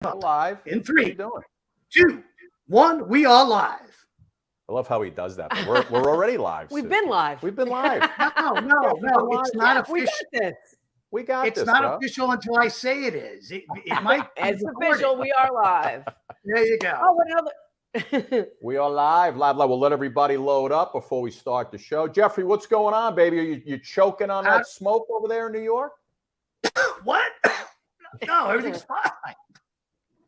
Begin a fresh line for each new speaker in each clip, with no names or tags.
Live.
In
What are you
3,
doing?
2, 1, we are live.
I love how he does that. But we're already live.
We've
Sue.
been live.
We've been live.
No, it's not
Yeah,
official.
we got this.
We got
It's
this.
not
bro.
official until I say it is. It might.
It's
be recorded.
official. We are live.
There you go.
Oh, another.
We are live. We'll let everybody load up before we start the show. Jeffrey, what's going on, baby? Are you choking on that smoke over there in New York?
What? No, everything's fine.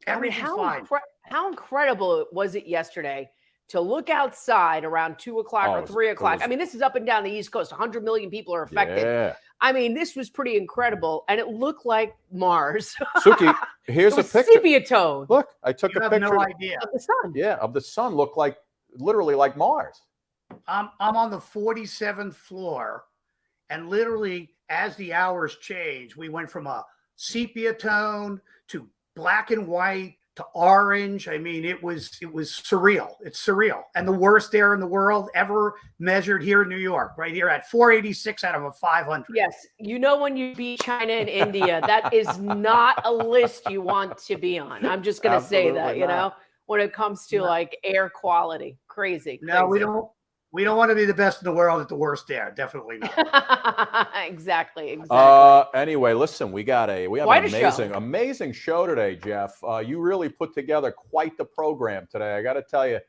Everything's fine.
How incredible was it yesterday to look outside around 2 o'clock or 3 o'clock? I mean, this is up and down the East Coast. 100 million people are affected.
Yeah.
I mean, this was pretty incredible, and it looked like Mars.
Suki, here's a picture.
Sepia tone.
Look, I took
You
a
have
picture
no idea.
Of the sun.
Yeah, of the sun. Looked like literally like Mars.
I'm on the 47th floor, and literally as the hours change, we went from a sepia tone to black and white to orange. I mean, it was surreal. It's surreal. And the worst air in the world ever measured here in New York, right here at 486 out of a 500.
Yes. You know, when you beat China and India, that is not a list you want to be on. I'm just going to say that, you know, when it comes to like air quality. Crazy.
No, we don't want to be the best in the world at the worst air. Definitely not.
Exactly.
Anyway, listen, we have an amazing show today, Jeff. You really put together quite the program today. I got to tell you,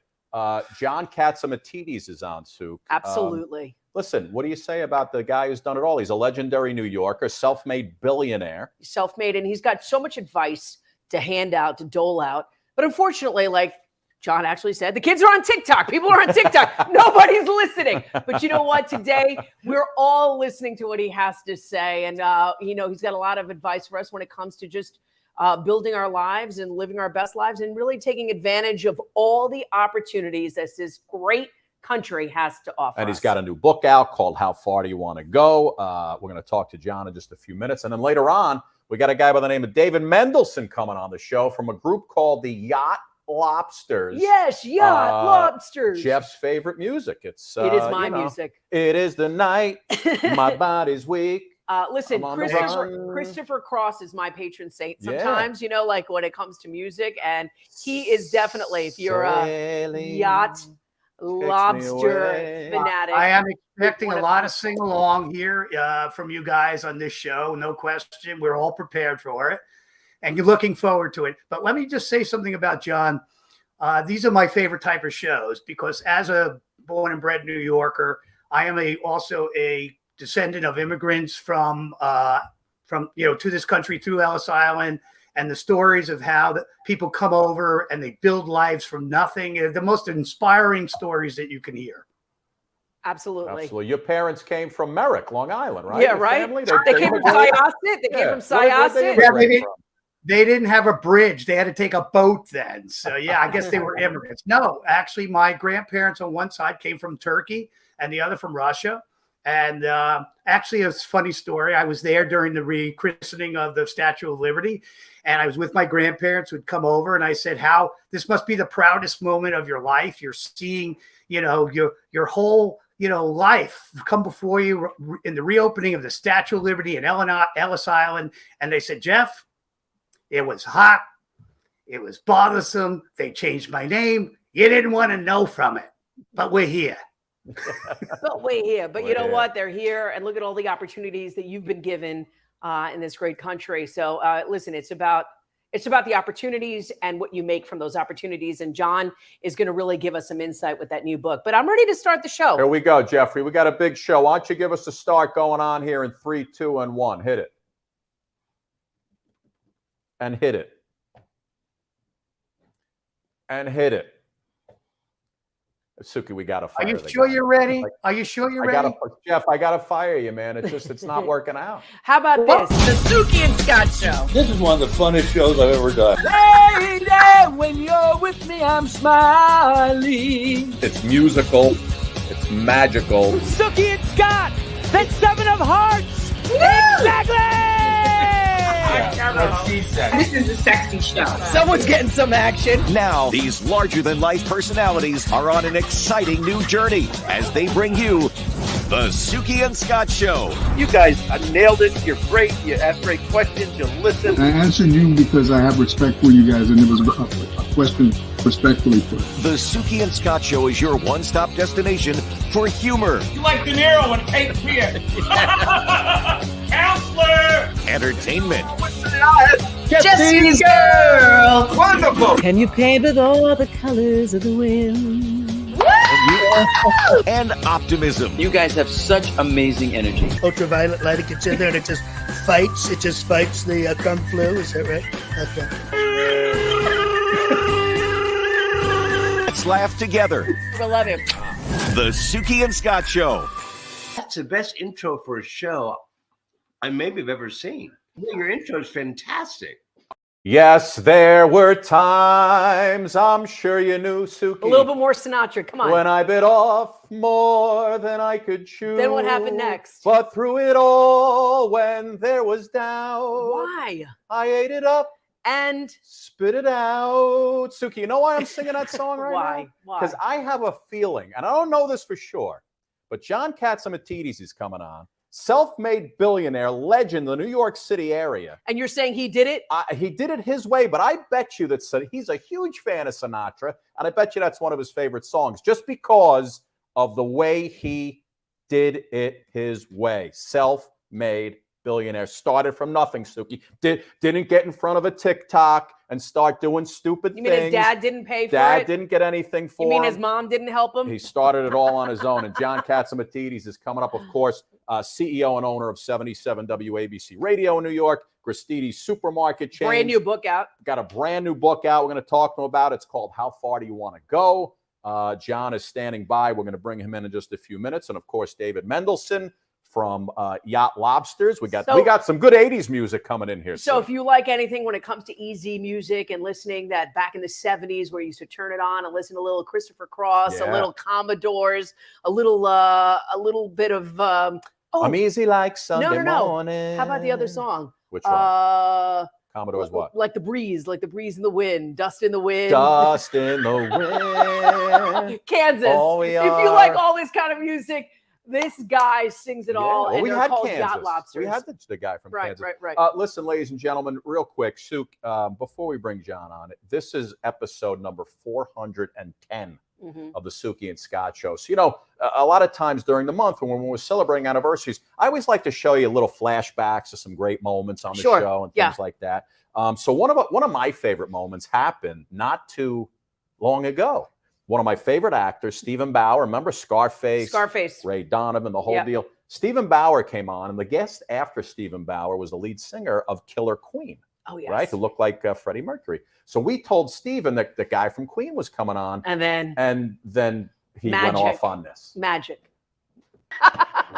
John CATSAMITIDIS is on, Sue.
Absolutely.
Listen, what do you say about the guy who's done it all? He's a legendary New Yorker, self-made billionaire.
Self-made, and he's got so much advice to hand out, to dole out. But unfortunately, like John actually said, the kids are on TikTok. People are on TikTok. Nobody's listening. But you know what? Today, we're all listening to what he has to say. And, you know, he's got a lot of advice for us when it comes to just building our lives and living our best lives and really taking advantage of all the opportunities that this great country has to offer.
And he's got a new book out called How Far Do You Want to Go? We're going to talk to John in just a few minutes. And then later on, we got a guy by the name of David Mendelsohn coming on the show from a group called the YACHT. LOBSTER'S.
Yes, LOBSTER'S.
Jeff's favorite music. It is
my music.
It is the night. My body's weak.
Listen, Christopher Cross is my patron saint sometimes, you know, like when it comes to music. And he is definitely, if you're a yacht lobster fanatic.
I am expecting a lot of sing-along here from you guys on this show. No question. We're all prepared for it. And you're looking forward to it. But let me just say something about John. These are my favorite type of shows because as a born and bred New Yorker, I am also a descendant of immigrants from to this country through Ellis Island, and the stories of how people come over and they build lives from nothing are the most inspiring stories that you can hear.
Absolutely.
Your parents came from Merrick, Long Island, right?
Yeah, right. They came from Syosset.
They didn't have a bridge. They had to take a boat then. So, yeah, I guess they were immigrants. No, actually, my grandparents on one side came from Turkey and the other from Russia. And actually, it's a funny story. I was there during the rechristening of the Statue of Liberty. And I was with my grandparents who'd come over. And I said, this must be the proudest moment of your life. You're seeing, your whole life come before you in the reopening of the Statue of Liberty in Ellis Island. And they said, Jeff, it was hot. It was bothersome. They changed my name. You didn't want to know from it, but we're here.
But you know what? They're here, and look at all the opportunities that you've been given in this great country. So listen, it's about the opportunities and what you make from those opportunities. And John is going to really give us some insight with that new book. But I'm ready to start the show.
Here we go, Jeffrey. We got a big show. Why don't you give us a start going on here in 3, 2, and 1. Hit it. And hit it. And hit it. Suki, we got to fire.
Are you sure you're ready? Are you sure you're ready?
Jeff, I got to fire you, man. It's not working out.
How about this? The Suki and Scott Show.
This is one of the funnest shows I've ever done.
Lady, when you're with me, I'm smiling.
It's musical. It's magical.
Suki and Scott, that's 7 of hearts. Exactly.
This is a sexy show.
Someone's getting some action.
Now, these larger-than-life personalities are on an exciting new journey as they bring you The Suki and Scott Show.
You guys nailed it. You're great. You ask great questions. You listen.
I answered you because I have respect for you guys, and it was a question respectfully put.
The Suki and Scott Show is your one-stop destination for humor.
You like De Niro and Cape Fear. Counselor!
Entertainment.
Jesse's girl.
Wonderful.
Can you paint with all the colors of the wind?
And optimism.
You guys have such amazing energy.
Ultraviolet light, it gets in there and it just fights the kung flu. Is that right? Okay.
Let's laugh together.
I love him.
The Suki and Scott Show.
That's the best intro for a show I maybe have ever seen. Your intro is fantastic.
Yes, there were times, I'm sure you knew, Suki.
A little bit more Sinatra. Come on.
When I bit off more than I could chew.
Then what happened next?
But through it all, when there was doubt,
Why?
I ate it up
and
spit it out. Suki, you know why I'm singing that song right
Why?
now?
Why?
Because I have a feeling, and I don't know this for sure, but John CATSAMITIDIS is coming on. Self-made billionaire, legend, the New York City area.
And you're saying he did it?
He did it his way, but I bet you that he's a huge fan of Sinatra, and I bet you that's one of his favorite songs, just because of the way he did it his way. Self-made billionaire. Started from nothing, Suki. Didn't get in front of a TikTok and start doing stupid
You
things.
mean his dad didn't pay for it?
Dad didn't get anything for
You mean
him.
his mom didn't help him?
He started it all on his own. And John CATSAMITIDIS is coming up, of course, CEO and owner of 77 WABC Radio in New York, Gristedes Supermarket chain.
Brand new book out.
Got a brand new book out. We're going to talk to him about. It's called How Far Do You Want to Go? John is standing by. We're going to bring him in just a few minutes. And, of course, David Mendelsohn from Yacht LOBSTER'S. We got some good 80s music coming in here.
So if you like anything when it comes to easy music and listening, that back in the 70s where you used to turn it on and listen to a little Christopher Cross, a little Commodores, a little bit of
I'm easy like Sunday morning.
How about the other song?
Which one? Commodores what?
Like the breeze in the wind, dust in the wind.
Dust in the wind.
Kansas.
Oh,
if you like all this kind of music, this guy sings it all.
Well,
and
we
they're
had
called
Kansas.
Yacht LOBSTER'S.
We had the guy from Kansas.
Right.
Listen, ladies and gentlemen, real quick, Suk, before we bring John on, this is episode number 410 of the Suki and Scott Show. So, you know, a lot of times during the month when we're celebrating anniversaries, I always like to show you little flashbacks of some great moments on the show and things like that. So one of my favorite moments happened not too long ago. One of my favorite actors, Stephen Bauer. Remember Scarface? Ray Donovan, the whole deal. Stephen Bauer came on, and the guest after Stephen Bauer was the lead singer of Killer Queen.
Oh, yes.
Right? Who looked like Freddie Mercury. So we told Stephen that the guy from Queen was coming on.
And
then he went off on this.
Magic.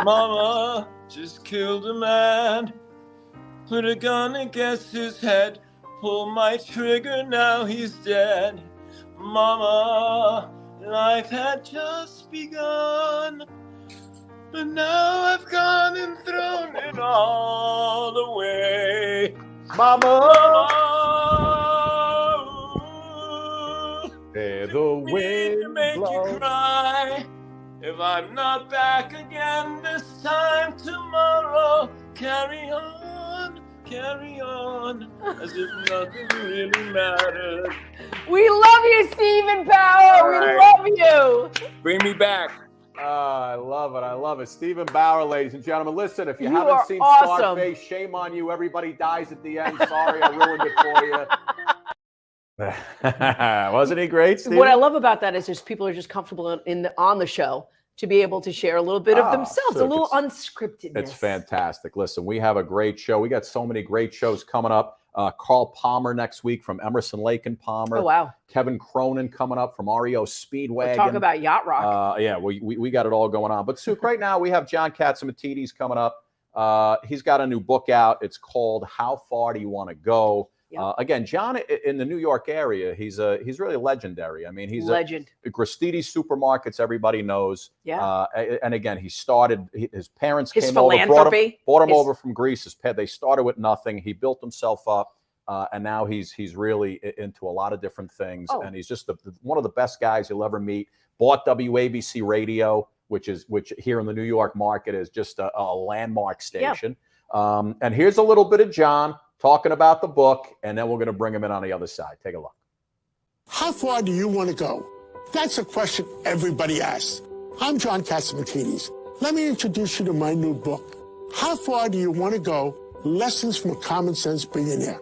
Mama just killed a man. Put a gun against his head. Pull my trigger, now he's dead. Mama, life had just begun. But now I've gone and thrown it all away.
Mama, hey, the wind
make
blows.
you cry. If I'm not back again this time tomorrow, carry on, as if nothing really matters.
We love you, Stephen Bauer. We love you.
Bring me back.
I love it. I love it. Stephen Bauer, ladies and gentlemen. Listen, if you
You
haven't
are
seen
awesome.
Scarface, shame on you. Everybody dies at the end. Sorry, I ruined it for you. Wasn't he great, Stephen?
What I love about that is just people are just comfortable on the show to be able to share a little bit of themselves, a little unscriptedness.
It's fantastic. Listen, we have a great show. We got so many great shows coming up. Carl Palmer next week from Emerson, Lake and Palmer.
Oh, wow.
Kevin Cronin coming up from REO Speedwagon.
We'll talk about Yacht Rock.
Yeah, we got it all going on. But, Suk, right now we have John CATSAMITIDIS coming up. He's got a new book out. It's called How Far Do You Want to Go? Again, John, in the New York area, he's really legendary. I mean, he's
legend.
Gristedes Supermarkets, everybody knows.
Yeah.
And again, he started. His parents
His
came over,
philanthropy.
brought him over from Greece. They started with nothing. He built himself up, and now he's really into a lot of different things. And he's just one of the best guys you'll ever meet. Bought WABC Radio, which here in the New York market is just a landmark station. And here's a little bit of John talking about the book, and then we're going to bring him in on the other side. Take a look.
How far do you want to go? That's a question everybody asks. I'm John CATSAMITIDIS. Let me introduce you to my new book. How far do you want to go? Lessons from a common sense billionaire.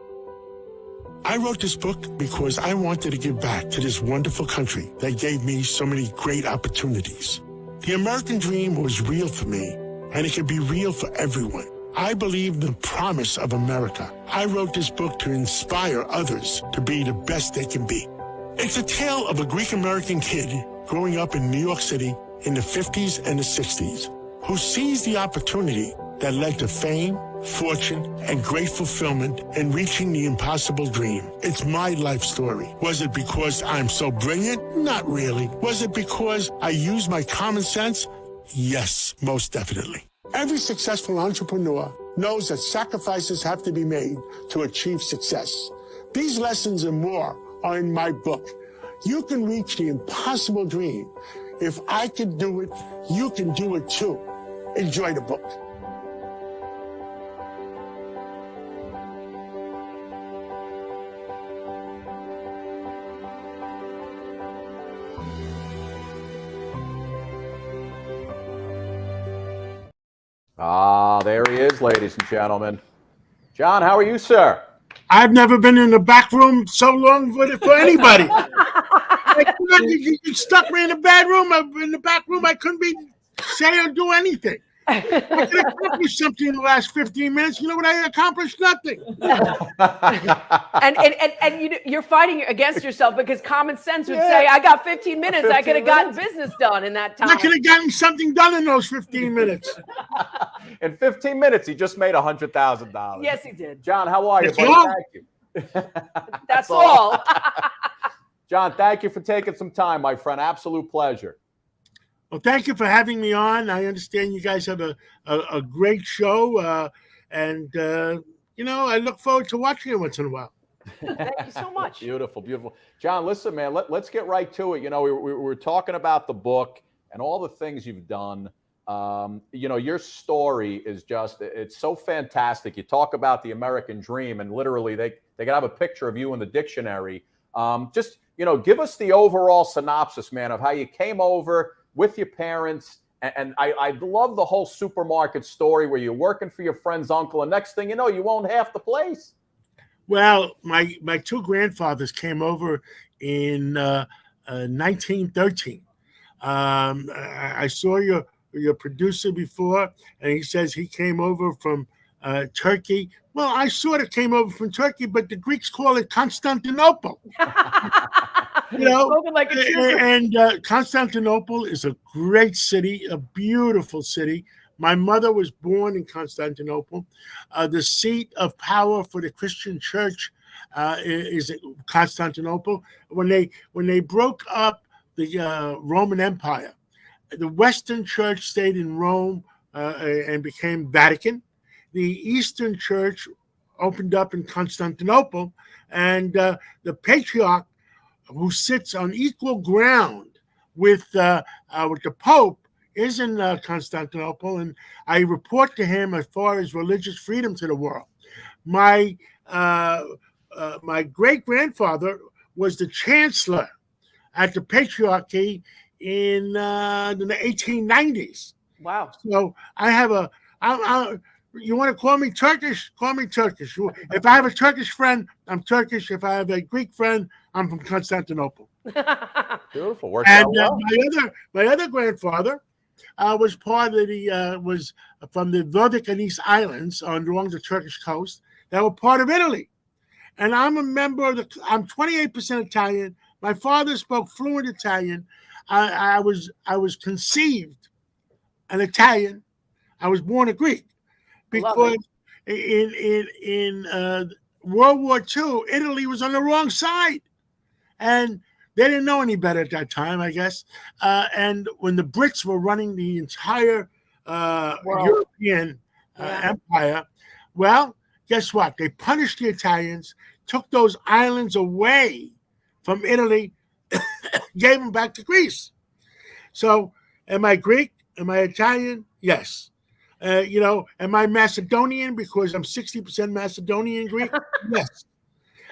I wrote this book because I wanted to give back to this wonderful country that gave me so many great opportunities. The American dream was real for me, and it can be real for everyone. I believe in the promise of America. I wrote this book to inspire others to be the best they can be. It's a tale of a Greek-American kid growing up in New York City in the 50s and the 60s, who seized the opportunity that led to fame, fortune, and great fulfillment in reaching the impossible dream. It's my life story. Was it because I'm so brilliant? Not really. Was it because I used my common sense? Yes, most definitely. Every successful entrepreneur knows that sacrifices have to be made to achieve success. These lessons and more are in my book. You can reach the impossible dream. If I can do it, you can do it too. Enjoy the book.
There he is, ladies and gentlemen. John, how are you, sir?
I've never been in the back room so long for anybody. You stuck me in the bad room. In the back room, I couldn't say or do anything. I could accomplish something in the last 15 minutes. You know what I accomplished? Nothing.
and you're fighting against yourself because common sense would say, I got 15 minutes. I could have gotten business done in that time.
I could have gotten something done in those 15 minutes.
In 15 minutes, he just made $100,000.
Yes, he did.
John, how are you,
That's
buddy?
all?
Thank you.
That's all.
John, thank you for taking some time, my friend. Absolute pleasure.
Well, thank you for having me on. I understand you guys have a great show, and I look forward to watching it once in a while.
Thank you so much.
Beautiful, beautiful. John, listen, man, let's get right to it. We were talking about the book and all the things you've done. Your story is it's so fantastic. You talk about the American dream, and literally they can have a picture of you in the dictionary. Give us the overall synopsis, man, of how you came over with your parents. And I love the whole supermarket story where you're working for your friend's uncle, and next thing you know, you own half the place.
Well, my two grandfathers came over in 1913. I saw your producer before, and he says he came over from Turkey. Well, I sort of came over from Turkey, but the Greeks call it Constantinople. Constantinople is a great city, a beautiful city. My mother was born in Constantinople. The seat of power for the Christian church is Constantinople. When they broke up the Roman Empire, the Western Church stayed in Rome and became Vatican. The Eastern Church opened up in Constantinople, and the Patriarch, who sits on equal ground with the Pope, is in Constantinople, and I report to him as far as religious freedom to the world. My great-grandfather was the chancellor at the Patriarchy in the 1890s.
Wow.
So I have you want to call me Turkish? Call me Turkish. If I have a Turkish friend, I'm Turkish. If I have a Greek friend, I'm from Constantinople.
Beautiful. Works out well.
My other grandfather was part of was from the Vodicanese Islands along the Turkish coast that were part of Italy. And I'm a member of I'm 28% Italian. My father spoke fluent Italian. I was conceived an Italian. I was born a Greek. Because in World War II, Italy was on the wrong side. And they didn't know any better at that time, I guess. And when the Brits were running the entire European empire, well, guess what? They punished the Italians, took those islands away from Italy, gave them back to Greece. So, am I Greek? Am I Italian? Yes. Am I Macedonian because I'm 60% Macedonian Greek? Yes.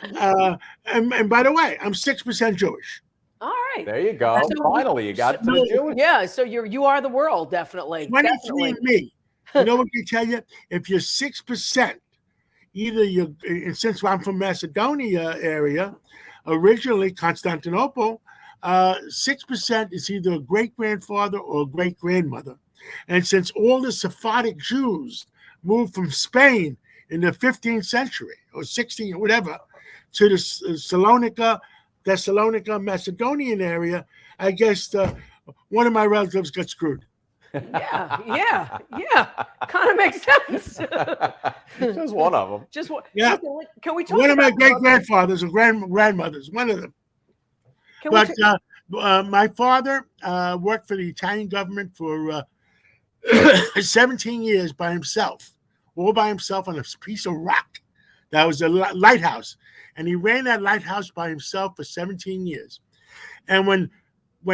And by the way, I'm 6% Jewish.
All right.
There you go. Finally, you got to the Jewish.
Yeah, so you are the world, definitely.
23andMe. You know what they tell you? If you're 6%, either and since I'm from Macedonia area, originally Constantinople, 6% is either a great-grandfather or a great-grandmother. And since all the Sephardic Jews moved from Spain in the 15th century or 16th or whatever to the Thessalonica, Macedonian area, I guess one of my relatives got screwed.
Yeah. Kind of makes sense.
Just one of them.
Just one.
Yeah.
Can we talk
one of my
about
great-grandfathers or grandmothers, one of them. My father worked for the Italian government for 17 years by himself, all by himself on a piece of rock. That was a lighthouse. And he ran that lighthouse by himself for 17 years. And when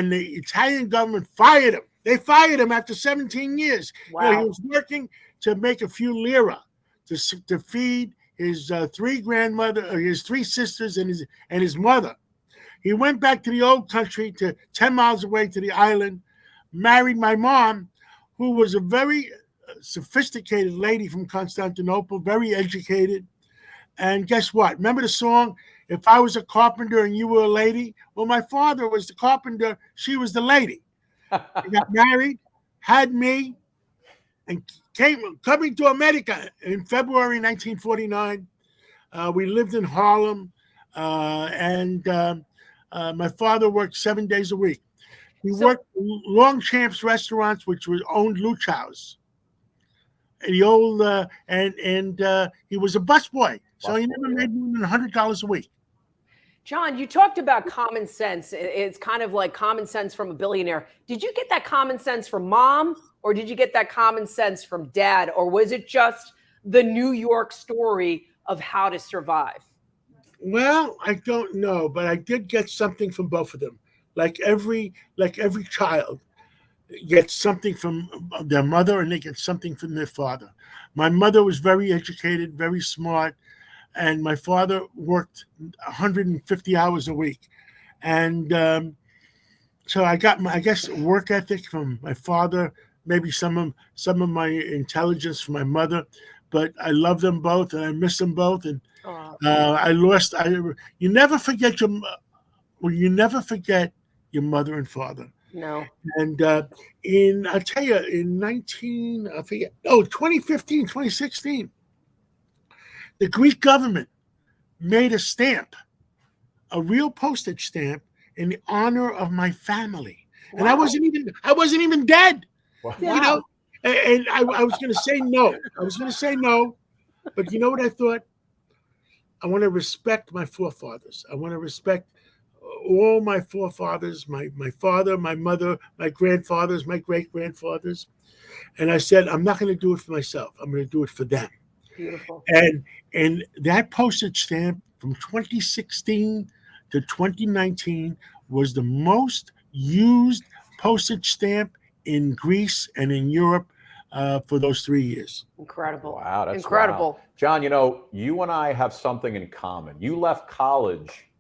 the Italian government fired him, they fired him after 17 years.
Wow.
He was working to make a few lira to feed his his three sisters and his mother. He went back to the old country, to 10 miles away to the island, married my mom, who was a very sophisticated lady from Constantinople, very educated. And guess what? Remember the song, If I Was a Carpenter and You Were a Lady? Well, my father was the carpenter. She was the lady. He got married, had me, and coming to America in February 1949. We lived in Harlem, and my father worked 7 days a week. He worked Longchamp's restaurants, which was owned Luchow's. The old and he was a busboy, so he never made more than $100 a week.
John, you talked about common sense. It's kind of like common sense from a billionaire. Did you get that common sense from mom, or did you get that common sense from dad, or was it just the New York story of how to survive?
Well, I don't know, but I did get something from both of them. Like every child gets something from their mother, and they get something from their father. My mother was very educated, very smart, and my father worked 150 hours a week. And so I got I guess work ethic from my father, maybe some of my intelligence from my mother, but I love them both and I miss them both. And you never forget your mother and father.
No.
And I'll tell you, in 2015, 2016, the Greek government made a stamp, a real postage stamp, in the honor of my family. Wow. And I wasn't even dead. Wow. You know, and I was going to say no. But you know what I thought? I want to respect my forefathers. I want to respect all my forefathers, my father, my mother, my grandfathers, my great-grandfathers. And I said, I'm not going to do it for myself. I'm going to do it for them.
Beautiful.
And that postage stamp from 2016 to 2019 was the most used postage stamp in Greece and in Europe for those 3 years.
Incredible.
Wow, that's
incredible.
Wow. John, you know, you and I have something in common. You left college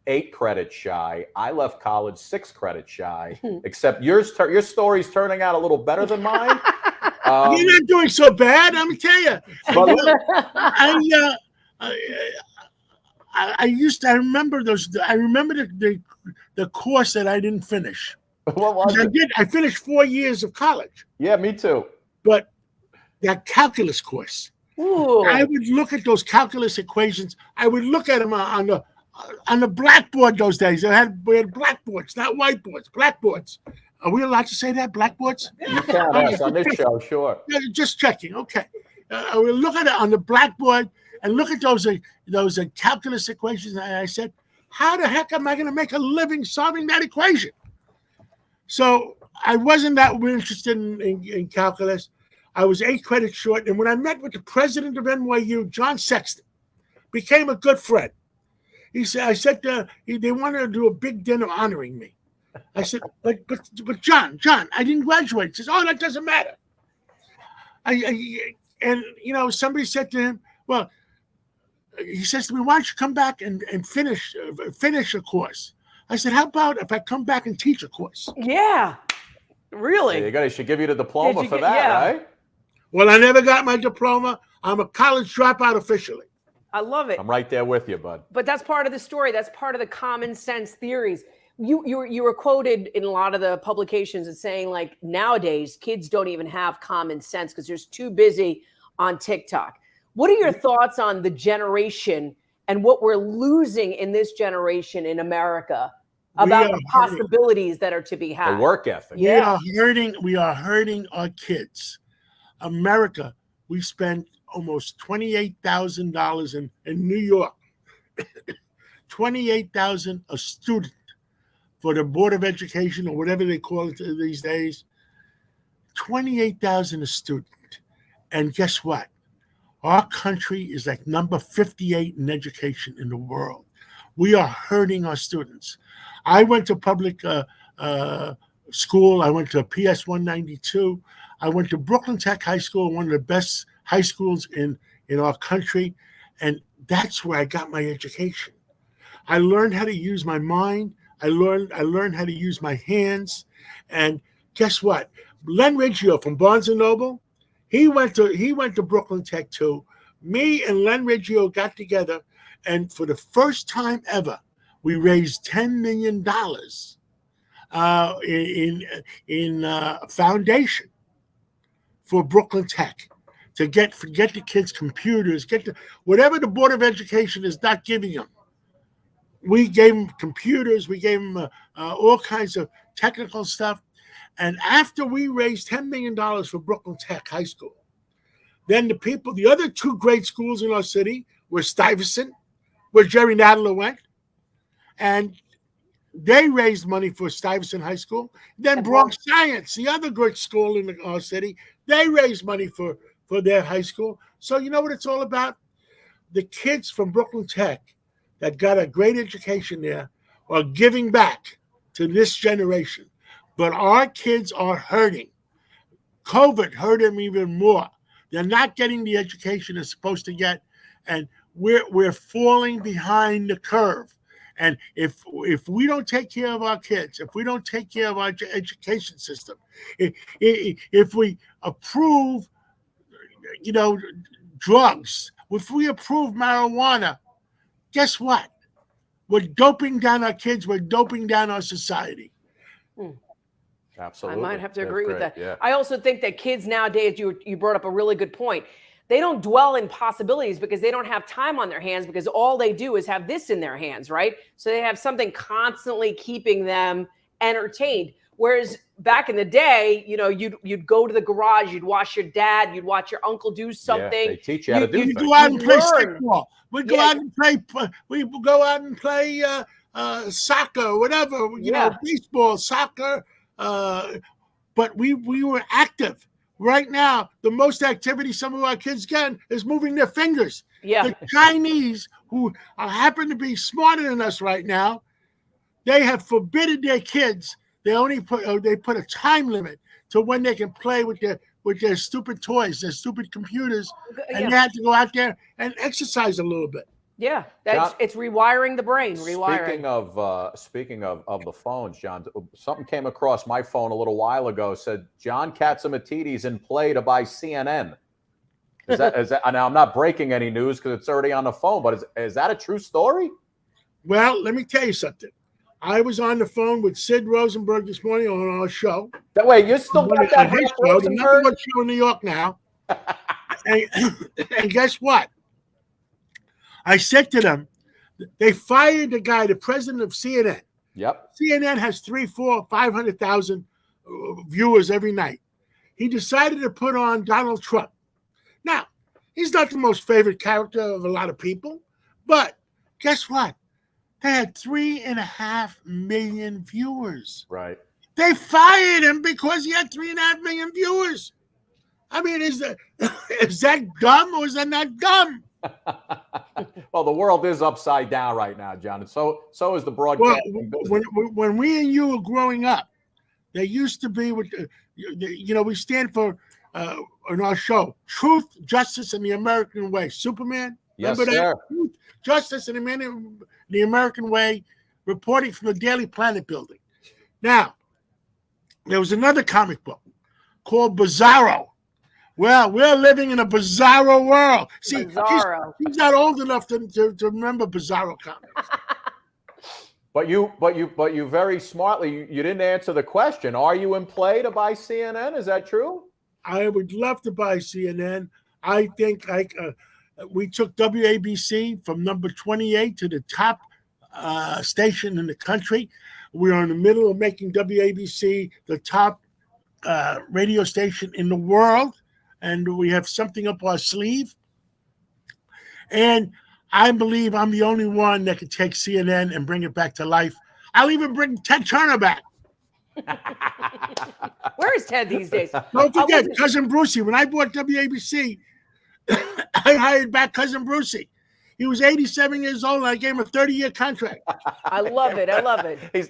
8 credits shy. I left college 6 credits shy, except your story's turning out a little better than mine.
You're not doing so bad, I'm gonna tell you.
But
I remember the course that I didn't finish.
What was it?
I finished 4 years of college.
Yeah, me too.
But that calculus course.
Ooh.
I would look at those calculus equations. I would look at them on the blackboard those days. We had blackboards, not whiteboards, blackboards. Are we allowed to say that, blackboards?
You can, yes, on this show, sure.
Just checking, okay. I would look at it on the blackboard and look at those calculus equations, and I said, how the heck am I going to make a living solving that equation? So I wasn't that interested in calculus. I was 8 credits short, and when I met with the president of NYU, John Sexton, became a good friend. He said, they wanted to do a big dinner honoring me. I said, but John, I didn't graduate. He says, oh, that doesn't matter. And somebody said to him, well, he says to me, why don't you come back and finish a course? I said, how about if I come back and teach a course?
Yeah, really.
There you go. They should give you the diploma for that, right?
Well, I never got my diploma. I'm a college dropout officially.
I love it.
I'm right there with you, bud.
But that's part of the story. That's part of the common sense theories. You were quoted in a lot of the publications as saying, like, nowadays kids don't even have common sense because they're too busy on TikTok. What are your thoughts on the generation and what we're losing in this generation in America about the possibilities that are to be had?
The work ethic.
Yeah.
We are hurting our kids. America, we spent almost $28,000 in New York. $28,000 a student for the Board of Education or whatever they call it these days. $28,000 a student. And guess what? Our country is like number 58 in education in the world. We are hurting our students. I went to public school. I went to PS 192. I went to Brooklyn Tech High School, one of the best high schools in our country. And that's where I got my education. I learned how to use my mind. I learned how to use my hands. And guess what? Len Riggio from Barnes & Noble, he went to Brooklyn Tech too. Me and Len Riggio got together, and for the first time ever, we raised $10 million in a foundation for Brooklyn Tech to get the kids computers, whatever the Board of Education is not giving them. We gave them computers, we gave them all kinds of technical stuff. And after we raised $10 million for Brooklyn Tech High School, then the other two great schools in our city were Stuyvesant, where Jerry Nadler went, and they raised money for Stuyvesant High School. Then Bronx Science, the other great school in our city, they raised money for their high school. So you know what it's all about? The kids from Brooklyn Tech that got a great education there are giving back to this generation. But our kids are hurting. COVID hurt them even more. They're not getting the education they're supposed to get, and we're falling behind the curve. And if we don't take care of our kids, if we don't take care of our education system, if we approve, drugs, if we approve marijuana, guess what? We're doping down our kids. We're doping down our society.
Absolutely.
I might have to agree with that.
Yeah.
I also think that kids nowadays, you brought up a really good point. They don't dwell in possibilities because they don't have time on their hands, because all they do is have this in their hands, right? So they have something constantly keeping them entertained. Whereas back in the day, you'd go to the garage, you'd watch your dad, you'd watch your uncle do something.
Yeah, they teach you how to do things.
We go out and play stickball. We go out and play soccer, whatever, baseball, soccer. But we were active. Right now, the most activity some of our kids get is moving their fingers.
Yeah.
The Chinese, who happen to be smarter than us right now, they have forbidden their kids. They put a time limit to when they can play with their stupid toys, their stupid computers, and they have to go out there and exercise a little bit.
Yeah, it's rewiring the brain. Rewiring.
Speaking of the phones, John, something came across my phone a little while ago. Said John CATSAMITIDIS in play to buy CNN. Is that? Now I'm not breaking any news because it's already on the phone. But is that a true story?
Well, let me tell you something. I was on the phone with Sid Rosenberg this morning on our show.
Wait, you still got that
show? The number one show in New York now. and guess what? I said to them, they fired the guy, the president of CNN.
Yep.
CNN has 500,000 viewers every night. He decided to put on Donald Trump. Now, he's not the most favorite character of a lot of people, but guess what? They had 3.5 million viewers.
Right.
They fired him because he had 3.5 million viewers. I mean, is that dumb or is that not dumb?
Well, the world is upside down right now, John, and so is the
Well,
broadcasting business.
when we and you were growing up, there used to be we stand for in our show, truth, justice, and the American way. Superman,
Yes,
remember
sir.
that? Truth, justice, and the American way, reporting from the Daily Planet building. Now, there was another comic book called Bizarro. Well, we're living in a bizarro world. See,
Bizarro.
he's not old enough to remember Bizarro comics.
But you very smartly, you didn't answer the question. Are you in play to buy CNN? Is that true?
I would love to buy CNN. I think we took WABC from number 28 to the top station in the country. We are in the middle of making WABC the top radio station in the world, and we have something up our sleeve. And I believe I'm the only one that can take CNN and bring it back to life. I'll even bring Ted Turner back.
Where is Ted these days?
Don't forget Cousin Brucey. When I bought WABC, I hired back Cousin Brucey. He was 87 years old, and I gave him a 30-year contract.
I love it. I love it.
He's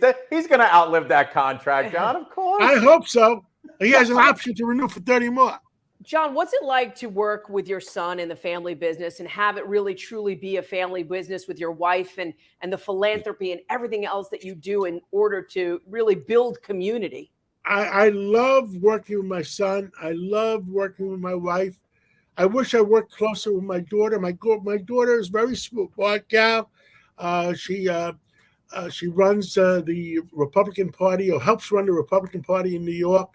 going to outlive that contract, John, of course.
I hope so. He has an option to renew for 30 more.
John, what's it like to work with your son in the family business and have it really truly be a family business with your wife and the philanthropy and everything else that you do in order to really build community?
I love working with my son. I love working with my wife. I wish I worked closer with my daughter. My daughter is very smart gal. She runs the Republican Party, or helps run the Republican Party in New York.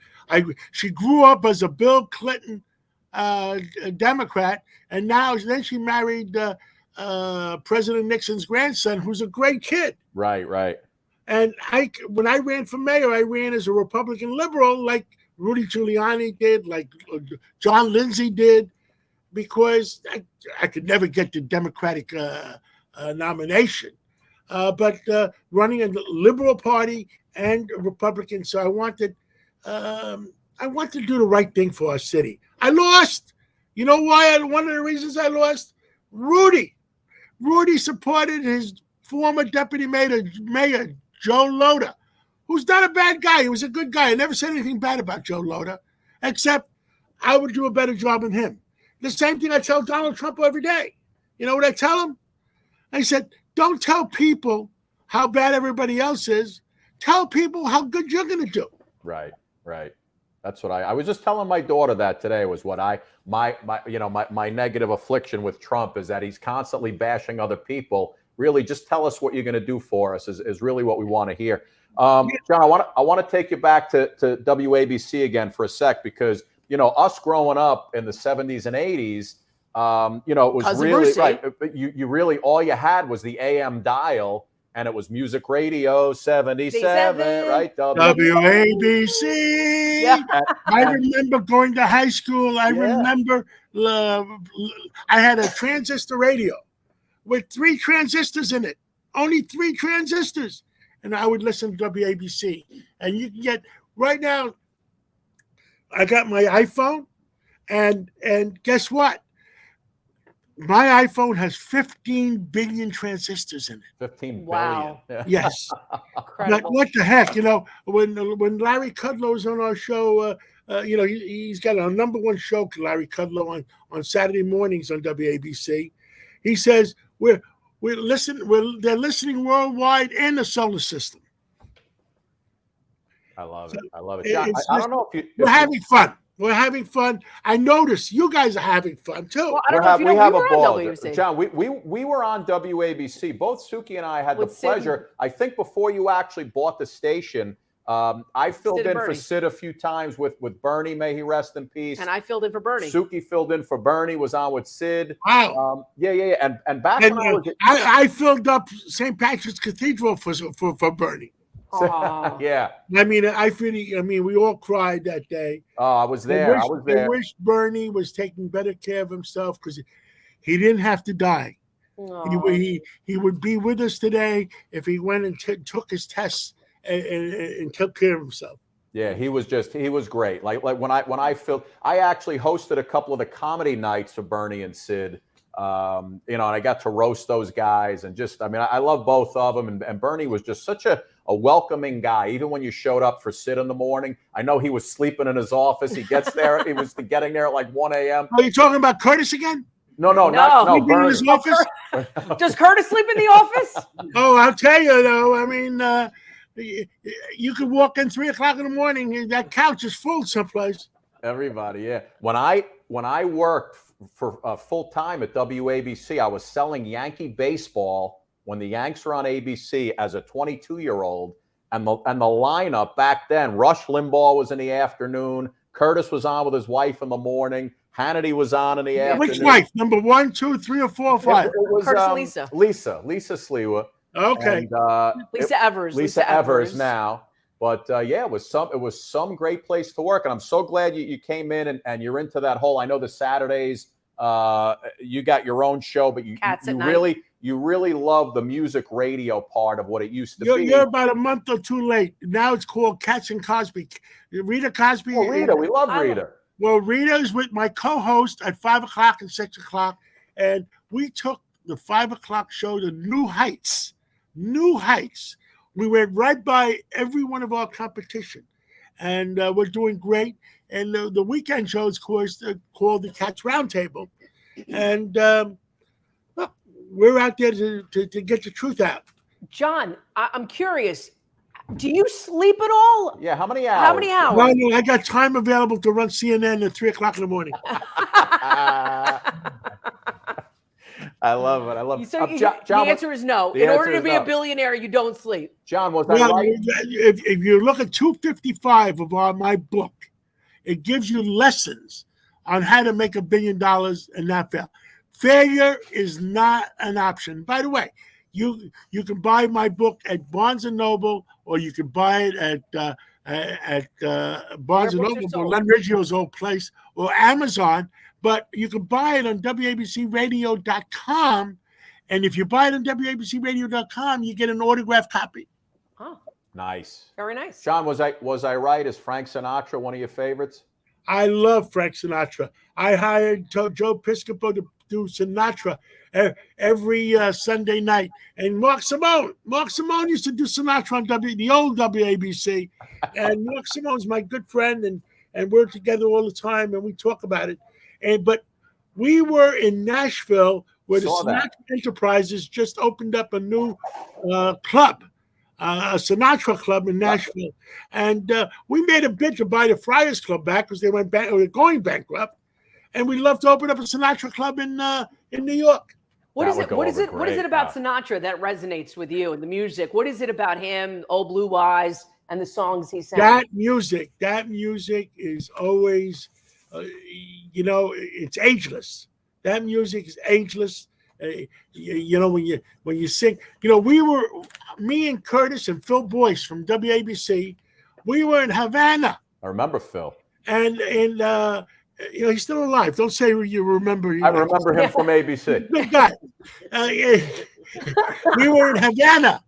She grew up as a Bill Clinton Democrat, and then she married President Nixon's grandson, who's a great kid.
Right.
And when I ran for mayor, I ran as a Republican liberal, like Rudy Giuliani did, like John Lindsay did, because I could never get the Democratic nomination. But running a liberal party and a Republican, so I wanted to do the right thing for our city. I lost. You know why? One of the reasons I lost? Rudy supported his former deputy mayor Joe Loda, who's not a bad guy. He was a good guy. I never said anything bad about Joe Loda, except I would do a better job than him. The same thing I tell Donald Trump every day. You know what I tell him? I said, don't tell people how bad everybody else is. Tell people how good you're going to do.
Right. That's what I was just telling my daughter that today was what my negative affliction with Trump is that he's constantly bashing other people. Really, just tell us what you're going to do for us is really what we want to hear. John, I want to take you back to WABC again for a sec, because us growing up in the 70s and 80s, it was
Cousin
really
Brucey.
right. You really, all you had was the AM dial, and it was Music Radio 77, right?
WABC.
Yeah.
I remember going to high school. I remember I had a transistor radio with 3 transistors in it, only 3 transistors. And I would listen to WABC. And you can get, right now, I got my iPhone, and guess what? My iPhone has 15 billion transistors in it.
15
Wow.
billion.
Yes.
Incredible.
Like, what the heck? When Larry Kudlow's on our show, he's got a number 1 show, Larry Kudlow, on Saturday mornings on WABC. He says they're listening worldwide in the solar system.
I love it. John, I don't know if
we're having fun. We're having fun. I notice you guys are having fun too.
Well, I don't know if you know,
we have
we were
a ball.
on WABC.
John, we were on WABC. Both Suki and I had the pleasure. I think before you actually bought the station, I filled in for Sid a few times with Bernie, may he rest in peace.
And I filled in for Bernie.
Suki filled in for Bernie, was on with Sid.
Wow.
Yeah. And back when
I filled up St. Patrick's Cathedral for Bernie.
Yeah.
I mean, we all cried that day.
Oh, I was there. I
wish Bernie was taking better care of himself, because he didn't have to die. He would be with us today if he went and took his tests and took care of himself.
Yeah, he was great. Like when I actually hosted a couple of the comedy nights for Bernie and Sid You know, and I got to roast those guys, and just, I mean, I love both of them. And Bernie was just such a welcoming guy. Even when you showed up for Sid in the morning, I know he was sleeping in his office. He gets there, he was getting there at like 1 a.m.
Are you talking about Curtis again?
No,
Sleeping in
Bernie.
his office?
Does Curtis sleep in the office?
Oh, I'll tell you though. I mean, you could walk in 3 o'clock in the morning, and that couch is full someplace.
Everybody, yeah. When I worked for full time at WABC, I was selling Yankee baseball when the Yanks were on ABC as a 22-year-old, and the lineup back then, Rush Limbaugh was in the afternoon, Curtis was on with his wife in the morning, Hannity was on in the afternoon.
Which wife? Number 1, 2, 3, or 4, or 5?
It was
Curtis and Lisa.
Lisa Sliwa.
Okay.
And,
Lisa Evers.
Lisa Evers now. But yeah, it was some great place to work, and I'm so glad you came in and you're into that whole. I know the Saturdays you got your own show, but you really love the music radio part of what it used to be.
You're about a month or two late. Now it's called Cats and Cosby. Rita Cosby.
Oh, Rita, we love Rita.
Well, Rita is with my co-host at 5 o'clock and 6 o'clock, and we took the 5 o'clock show to new heights. New heights. We went right by every one of our competition, and we're doing great. And the weekend shows, of course, called the Cats Roundtable, and look, we're out there to get the truth out.
John, I'm curious. Do you sleep at all?
Yeah, how many hours?
How many hours?
Well, no, I got time available to run CNN at 3 o'clock in the morning.
I love it. I love it.
So John, the answer is no. In order to be a billionaire, you don't sleep.
John, was that right?
If you look at 255 of my book, it gives you lessons on how to make $1 billion and not fail. Failure is not an option. By the way, you can buy my book at Barnes & Noble, or you can buy it at Barnes & Noble, Len Riggio's old place, or Amazon. But you can buy it on WABCRadio.com. And if you buy it on WABCRadio.com, you get an autographed copy.
Oh,
nice.
Very nice.
John, was I right? Is Frank Sinatra one of your favorites?
I love Frank Sinatra. I hired Joe Piscopo to do Sinatra every Sunday night. And Mark Simone used to do Sinatra on the old WABC. And Mark Simone's my good friend, and we're together all the time, and we talk about it. But we were in Nashville where the Sinatra Enterprises just opened up a new club, a Sinatra club in Nashville. And we made a bid to buy the Friars Club back because they were going bankrupt. And we'd love to open up a Sinatra club in New York.
What is it about Sinatra that resonates with you and the music? What is it about him, Old Blue Eyes, and the songs he sang?
That music is always... it's ageless. That music is ageless. When you sing, me and Curtis and Phil Boyce from WABC, we were in Havana.
I remember Phil.
And he's still alive. Don't say you remember.
I remember him from ABC.
Good guy. We were in Havana,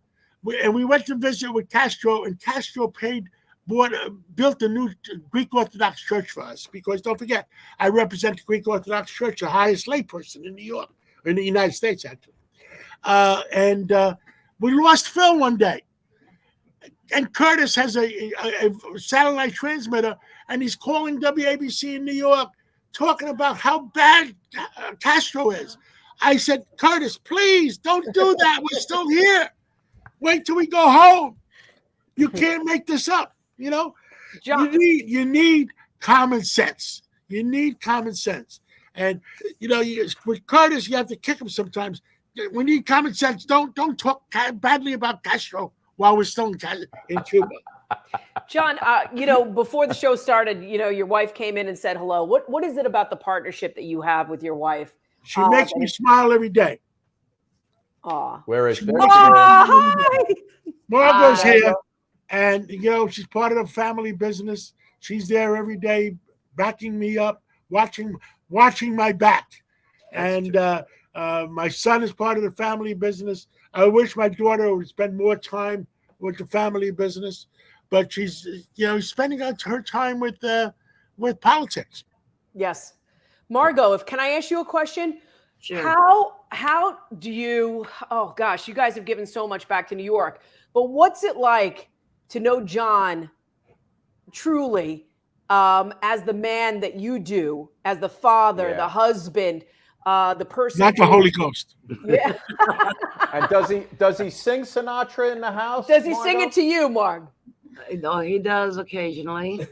and we went to visit with Castro, and Castro built a new Greek Orthodox church for us, because don't forget, I represent the Greek Orthodox Church, the highest layperson in New York, in the United States, actually. And we lost Phil one day. And Curtis has a satellite transmitter, and he's calling WABC in New York, talking about how bad Castro is. I said, Curtis, please don't do that. We're still here. Wait till we go home. You can't make this up.
John,
you need common sense. You need common sense. And with Curtis, you have to kick him sometimes. We need common sense. Don't talk badly about Castro while we're still in Cuba.
John, before the show started, your wife came in and said hello. What is it about the partnership that you have with your wife?
She makes me smile every day.
Aw.
Where is she?
Margot's here. And, she's part of the family business. She's there every day, backing me up, watching my back. And my son is part of the family business. I wish my daughter would spend more time with the family business, but she's, spending her time with politics.
Yes. Margot, can I ask you a question?
Sure.
How do you? Oh gosh, you guys have given so much back to New York. But what's it like to know John truly as the man that you do, as the father, the husband, the person?
Not the Holy Ghost.
Yeah.
And does he sing Sinatra in the house?
Does he sing it to you, Mark?
No, he does occasionally.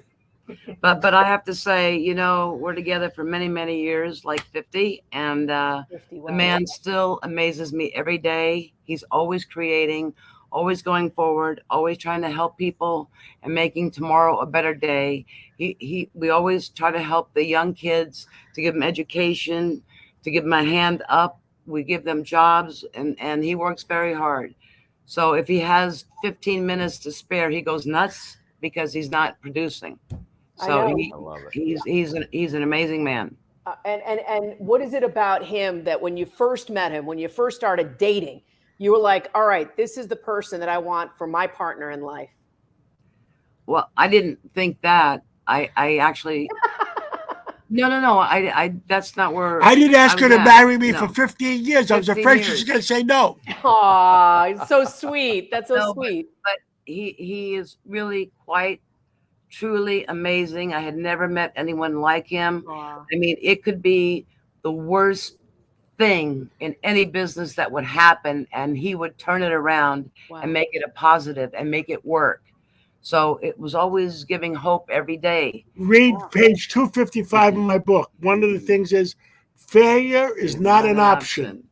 But I have to say, you know, we're together for many, many years, like 50. And
50, wow.
the man still amazes me every day. He's always creating, always going forward, always trying to help people and making tomorrow a better day. We always try to help the young kids, to give them education, to give them a hand up. We give them jobs, and he works very hard. So if he has 15 minutes to spare, he goes nuts because he's not producing. So he's an amazing man.
And what is it about him that when you first met him, when you first started dating, you were like, all right, this is the person that I want for my partner in life?
Well, I didn't think that. I actually no. I that's not where
I didn't ask her to marry me for 15 years. I was
15
afraid
years.
she was going to say no.
Aw, it's so sweet. That's so sweet.
But he is really quite truly amazing. I had never met anyone like him.
Aww.
I mean, it could be the worst thing in any business that would happen, and he would turn it around and make it a positive and make it work. So it was always giving hope every day.
Read page 255 in my book. One of the things is failure is not an option.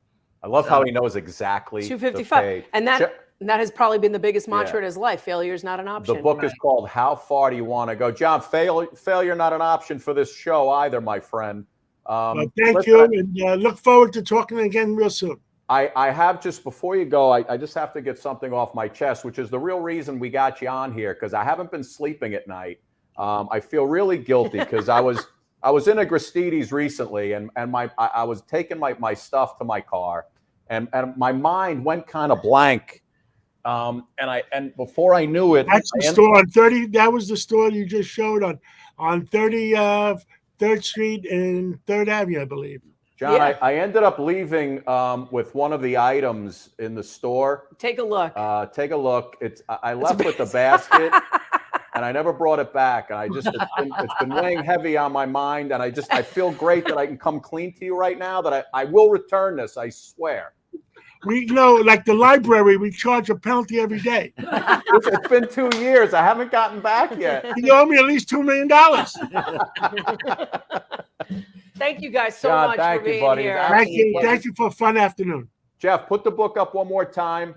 I love how he knows exactly
255. And that has probably been the biggest mantra in his life. Failure is not an option.
The book is called How Far Do You Want to Go? John, failure not an option for this show either, my friend.
Thank you, and look forward to talking again real soon.
I have, just before you go, I just have to get something off my chest, which is the real reason we got you on here, because I haven't been sleeping at night. I feel really guilty because I was in a Gristedes recently, and I was taking my stuff to my car, and my mind went kind of blank. And before I knew it,
that's the store on 30. That was the store you just showed on 33rd Street and 3rd Avenue, I believe.
John, I ended up leaving with one of the items in the store.
Take a look.
Take a look. I left with the basket, and I never brought it back. And it's been weighing heavy on my mind. And I feel great that I can come clean to you right now. That I will return this. I swear.
We know, like the library, we charge a penalty every day.
It's been 2 years. I haven't gotten back yet.
You owe me at least $2 million.
Thank you guys so
John,
much
thank
for
you,
being
buddy.
here.
Thank you for a fun afternoon.
Jeff, put the book up one more time.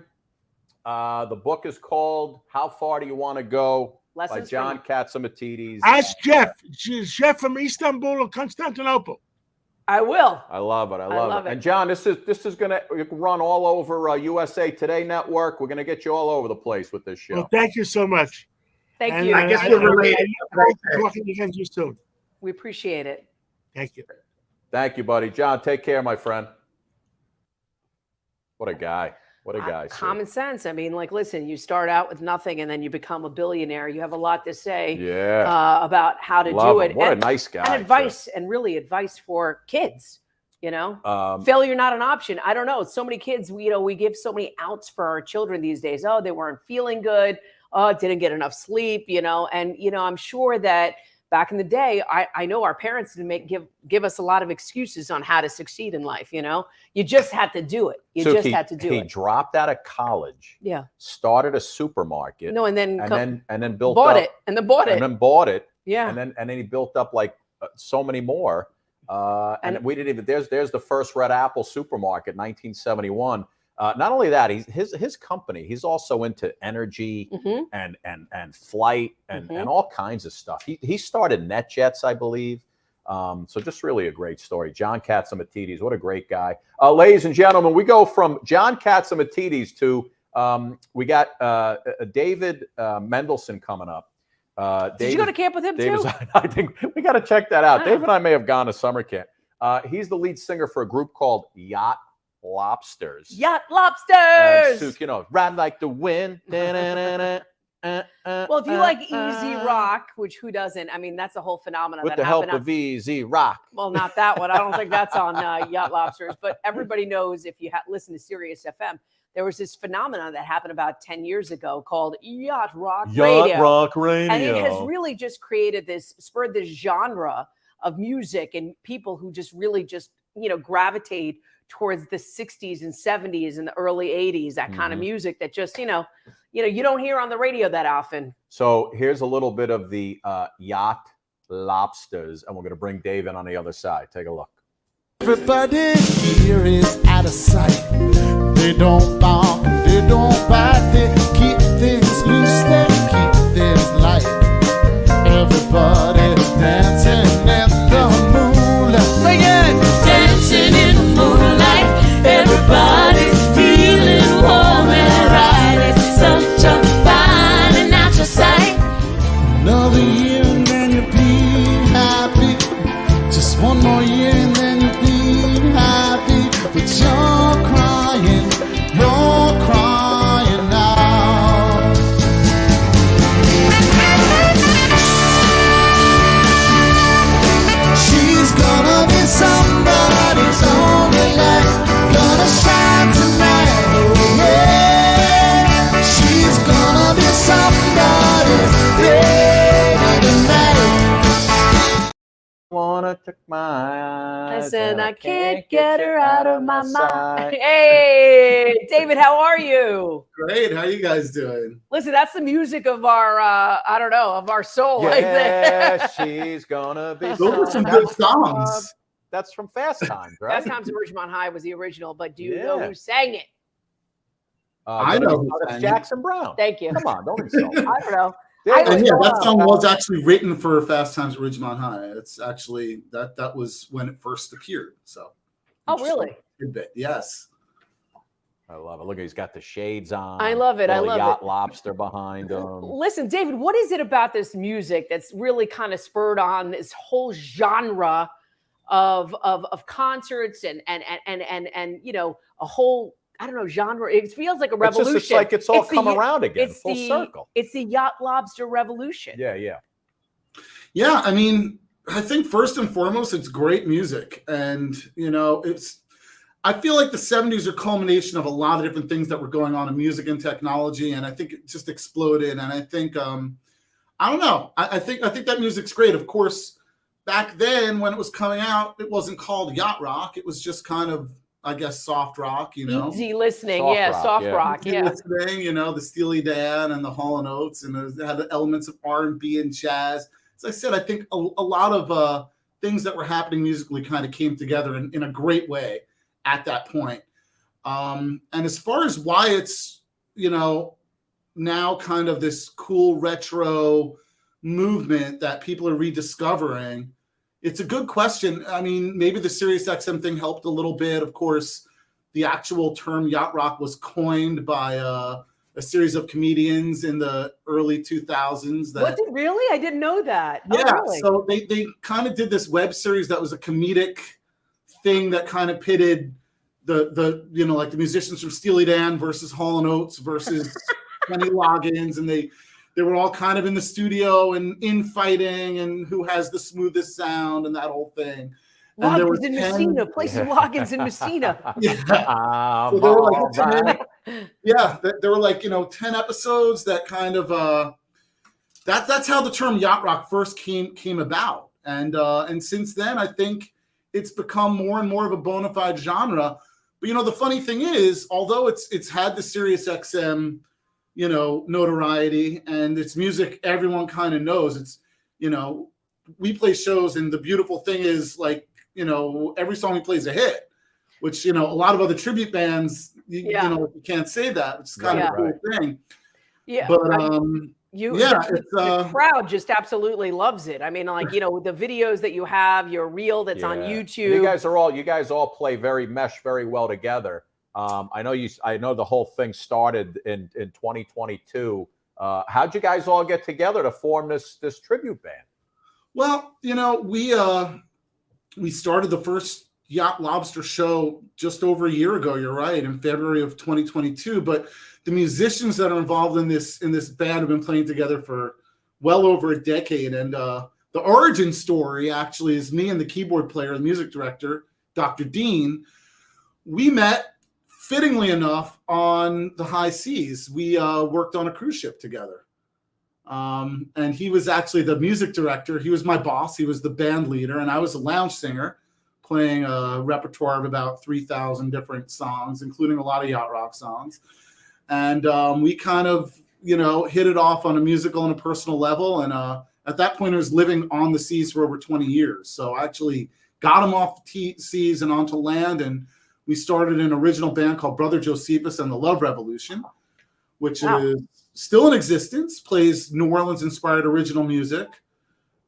The book is called How Far Do You Want to Go? By John CATSAMITIDIS.
Ask Jeff. Jeff from Istanbul or Constantinople.
I will.
I love it. I love it. And John, this is going to run all over USA Today Network. We're going to get you all over the place with this show.
Well, thank you so much.
Thank you.
I guess we're related.
Talking again to you soon.
We appreciate it.
Thank you.
Thank you, buddy. John, take care, my friend. What a guy. What a guy.
Common sense. I mean, like, listen, you start out with nothing and then you become a billionaire. You have a lot to say about how to do it.
What a nice guy.
And advice, and really advice for kids, you know. Failure not an option. I don't know. So many kids, we give so many outs for our children these days. Oh, they weren't feeling good. Oh, didn't get enough sleep, you know. And, you know, I'm sure that back in the day, I know our parents didn't give us a lot of excuses on how to succeed in life. You know, you just had to do it. You just had to do it.
He dropped out of college.
Yeah.
Started a supermarket.
No, and then
bought
it. Yeah.
And then he built up like so many more. And we didn't even. There's the first Red Apple supermarket, 1971. Not only that, his company, he's also into energy and flight and all kinds of stuff. He started NetJets, I believe. So just really a great story. John CATSAMITIDIS, what a great guy. Ladies and gentlemen, we go from John CATSAMITIDIS to we got David Mendelsohn coming up.
Did you go to camp with him too?
I think we got to check that out. Dave and I may have gone to summer camp. He's the lead singer for a group called YACHT. LOBSTER'S.
Yacht Lobsters.
So, you know, ride like the wind.
Well, if you like easy rock, which who doesn't? I mean, that's a whole phenomenon
with
that
the help
happened
of easy rock.
well, not that one. I don't think that's on Yacht Lobsters, but everybody knows if you listen to Sirius FM, there was this phenomenon that happened about 10 years ago called Yacht Rock Radio.
Yacht Rock Radio.
And it has really just created spurred this genre of music and people who just really gravitate towards the 60s and 70s and the early 80s, that kind of music that just, you don't hear on the radio that often.
So here's a little bit of the Yacht Lobsters, and we're going to bring Dave in on the other side. Take a look.
Everybody here is out of sight. They don't bark, they don't bite, they keep things loose, they keep things light. Everybody's dancing in the moonlight. Sing it!
Dancing in the moonlight. Everybody's feeling warm and right. It's such a fine and natural sight.
Another year and then you'll be happy. Just one more year and then you'll be happy. But you're crying now. She's gonna be somebody's only light. Gonna shine tonight, oh yeah. She's gonna be somebody's baby tonight.
Wanna take my eyes.
I said I can't get her out of my mind. Hey, David, how are you?
Great. How you guys doing?
Listen, that's the music of our, of our soul.
Yeah,
right there.
she's gonna be.
Those are some good songs.
That's from Fast Times, right?
Fast Times at Ridgemont High was the original, but do you know who sang it?
I know.
That's Jackson Brown.
Thank you.
Come on, don't insult.
I don't know.
That song was actually written for Fast Times at Ridgemont High. It's actually that was when it first appeared. So.
Oh, really?
Tidbit. Yes.
I love it. Look, he's got the shades on.
I love it. I love
Yacht
it.
Lobster behind him.
Listen, David, what is it about this music that's really kind of spurred on this whole genre of concerts and a whole, I don't know, genre? It feels like a revolution.
It's like it's all come around again, full circle.
It's the Yacht Lobster revolution.
Yeah.
Yeah, I mean, I think first and foremost, it's great music. And, I feel like the 70s are culmination of a lot of different things that were going on in music and technology. And I think it just exploded. And I think, I don't know. I think that music's great. Of course, back then when it was coming out, it wasn't called yacht rock. It was just kind of, I guess, soft rock,
Easy listening.
Soft rock.
Yeah.
Listening, the Steely Dan and the Hall & Oates, and it had the elements of R&B and jazz. As I said, I think a lot of things that were happening musically kind of came together in a great way at that point. And as far as why it's, now kind of this cool retro movement that people are rediscovering, it's a good question. I mean, maybe the Sirius XM thing helped a little bit. Of course, the actual term yacht rock was coined by a series of comedians in the early 2000s.
Was it really? I didn't know that.
Yeah,
oh, really?
So they kind of did this web series that was a comedic thing that kind of pitted the like the musicians from Steely Dan versus Hall & Oates versus Kenny Loggins, and they were all kind of in the studio and infighting and who has the smoothest sound and that whole thing. And there were
Loggins in Messina, places Loggins in Messina.
Yeah. So there were like 10 episodes that kind of that's how the term yacht rock first came about. And since then I think it's become more and more of a bona fide genre. But the funny thing is, although it's had the Sirius XM notoriety and its music everyone kind of knows, it's we play shows and the beautiful thing is like every song we play is a hit, which a lot of other tribute bands you can't say that. It's kind of a cool thing.
Yeah,
but
the crowd just absolutely loves it. I mean, like the videos that you have, your reel that's on YouTube.
You guys all play mesh very well together. I know the whole thing started in 2022. How'd you guys all get together to form this tribute band?
Well, we started the first Yacht Lobster show just over a year ago. You're right, in February of 2022. But the musicians that are involved in this band have been playing together for well over a decade. And the origin story actually is me and the keyboard player, the music director, Dr. Dean. We met, fittingly enough, on the high seas. We worked on a cruise ship together. And he was actually the music director. He was my boss. He was the band leader, and I was a lounge singer, playing a repertoire of about 3,000 different songs, including a lot of yacht rock songs. And we kind of, hit it off on a musical and a personal level. And at that point, I was living on the seas for over 20 years. So I actually got him off the seas and onto land. And we started an original band called Brother Josephus and the Love Revolution, which is still in existence, plays New Orleans-inspired original music.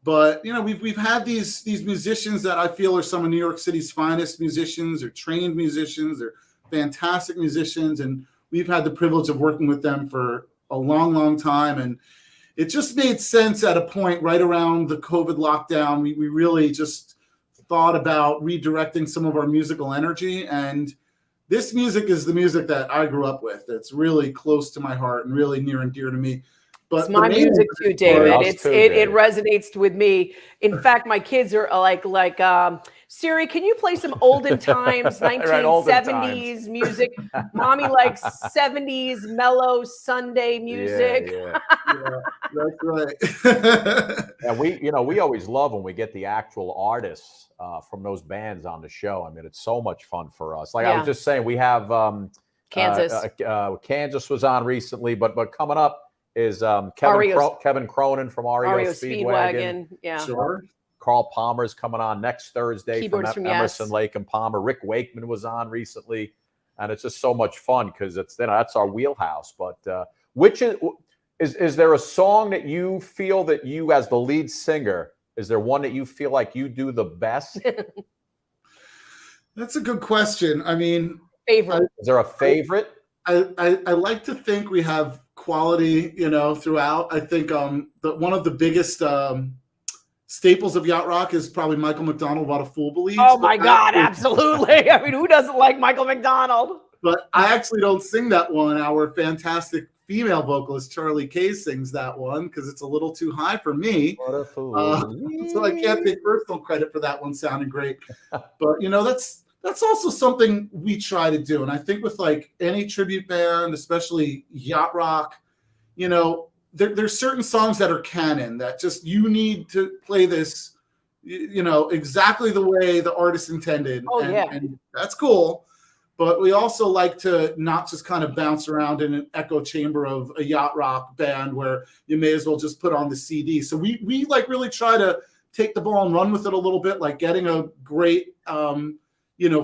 But, we've had these musicians that I feel are some of New York City's finest musicians, or trained musicians, or fantastic musicians. And we've had the privilege of working with them for a long, long time. And it just made sense at a point right around the COVID lockdown. We really just thought about redirecting some of our musical energy. And this music is the music that I grew up with. It's really close to my heart and really near and dear to me. But
it's my music too, David. It resonates with me. In fact, my kids are like, Siri, can you play some olden times, 1970s music? Mommy likes 70s mellow Sunday music.
Yeah, that's right.
And we always love when we get the actual artists from those bands on the show. I mean, it's so much fun for us. Like I was just saying, we have
Kansas.
Kansas was on recently, but coming up is Kevin Cronin from REO Speedwagon.
Yeah.
Sure.
Carl Palmer's coming on next Thursday
Keyboards
from
from
Emerson,
Yes.
Lake and Palmer. Rick Wakeman was on recently, and it's just so much fun because that's our wheelhouse. But which is there a song that you feel that you, as the lead singer, is there one that you feel like you do the best?
That's a good question. I mean,
favorite.
Is there a favorite?
I like to think we have quality, throughout. I think one of the biggest staples of yacht rock is probably Michael McDonald, What a Fool Believes.
Oh my God, absolutely. I mean, who doesn't like Michael McDonald?
But I actually don't sing that one. Our fantastic female vocalist, Charlie Kay, sings that one because it's a little too high for me.
What a fool.
So I can't take personal credit for that one sounding great. But, that's also something we try to do. And I think with like any tribute band, especially yacht rock, there's certain songs that are canon that just you need to play this, exactly the way the artist intended.
Oh,
and that's cool. But we also like to not just kind of bounce around in an echo chamber of a yacht rock band where you may as well just put on the CD. So we like really try to take the ball and run with it a little bit, like getting a great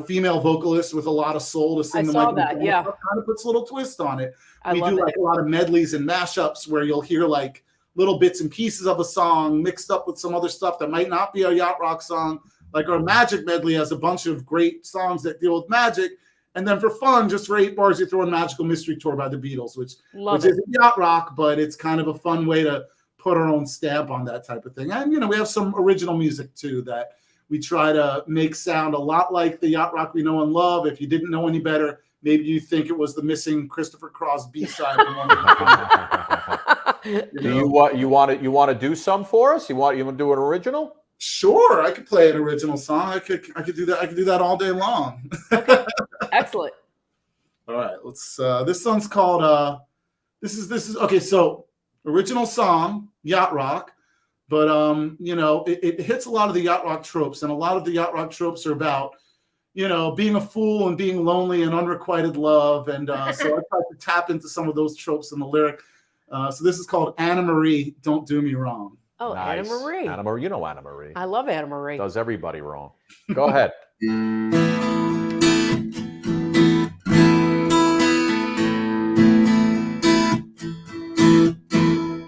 female vocalist with a lot of soul to sing.
I saw that, yeah.
Kind of puts a little twist on it.
I
We
love
do
it.
like a lot of medleys and mashups where you'll hear like little bits and pieces of a song mixed up with some other stuff that might not be a yacht rock song. Like our Magic medley has a bunch of great songs that deal with magic. And then for fun, just for 8 bars, you throw in Magical Mystery Tour by the Beatles, which isn't yacht rock, but it's kind of a fun way to put our own stamp on that type of thing. And, we have some original music too that we try to make sound a lot like the yacht rock we know and love. If you didn't know any better, maybe you think it was the missing Christopher Cross B-side.
You want to do some for us? You want to do an original?
Sure, I could play an original song. I could do that. I could do that all day long.
Excellent.
All right, let's. This song's called. This is okay. So original song, yacht rock. But, it hits a lot of the yacht rock tropes, and a lot of the yacht rock tropes are about, being a fool and being lonely and unrequited love. And so I tried to tap into some of those tropes in the lyric. So this is called Anna Marie, Don't Do Me Wrong.
Oh,
Nice.
Anna Marie.
Anna Marie, Anna Marie.
I love Anna Marie.
Does everybody wrong. Go ahead.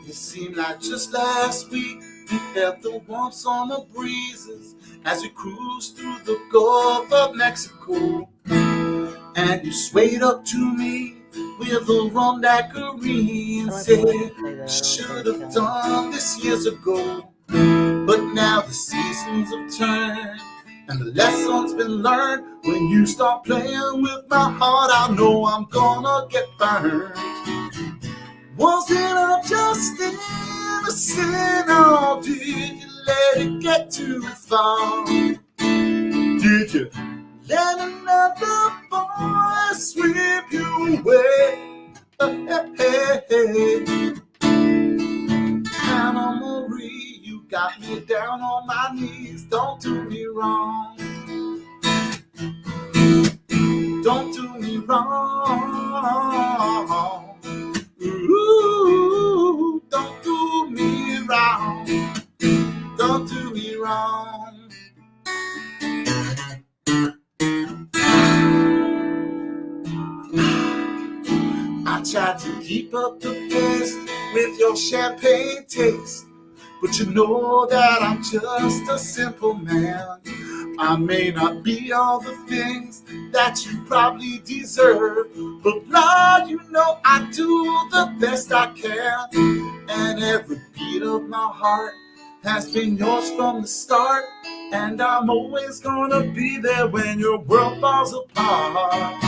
It seemed like just last week we felt the warm summer breezes as we cruised through the Gulf of Mexico. And you swayed up to me with a rum daiquiri and said, should have done this years ago. But now the seasons have turned And the lesson's been learned. When you start playing with my heart, I know I'm gonna get burned. Wasn't I just innocent, or did you let it get too far? Did you let another boy sweep you away? Anna Marie, you got me down on my knees. Don't do me wrong. Don't do me wrong. Ooh, don't do me wrong. Don't do me wrong. I tried to keep up the pace with your champagne taste, but you know that I'm just a simple man. I may not be all the things that you probably deserve, but Lord, you know I do the best I can. And every beat of my heart has been yours from the start, and I'm always gonna be there when your world falls apart.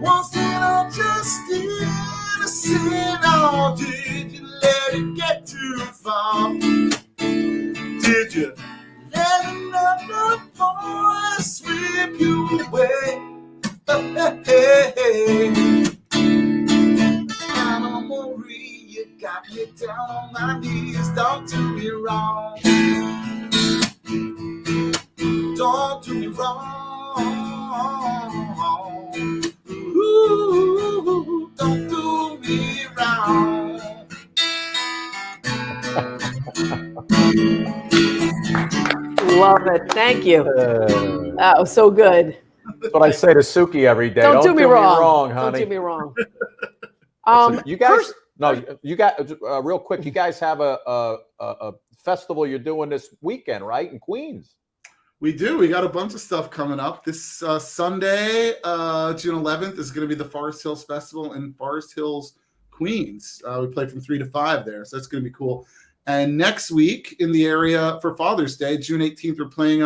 Wasn't I just innocent, or did you let it get too far? Did you let another boy sweep you away? Anna Marie, you got me down on my knees. Don't do me wrong. Don't do me wrong. Ooh, don't do me wrong.
Love it. Thank you. That was so good.
That's what I say to Suki every day.
Don't do me wrong,
honey.
Don't do me wrong.
So you guys, you got real quick. You guys have a festival you're doing this weekend, right, in Queens?
We do. We got a bunch of stuff coming up. This Sunday, June 11th, is going to be the Forest Hills Festival in Forest Hills, Queens. We play from 3 to 5 there, so that's going to be cool. And next week in the area for Father's Day, June 18th, we're playing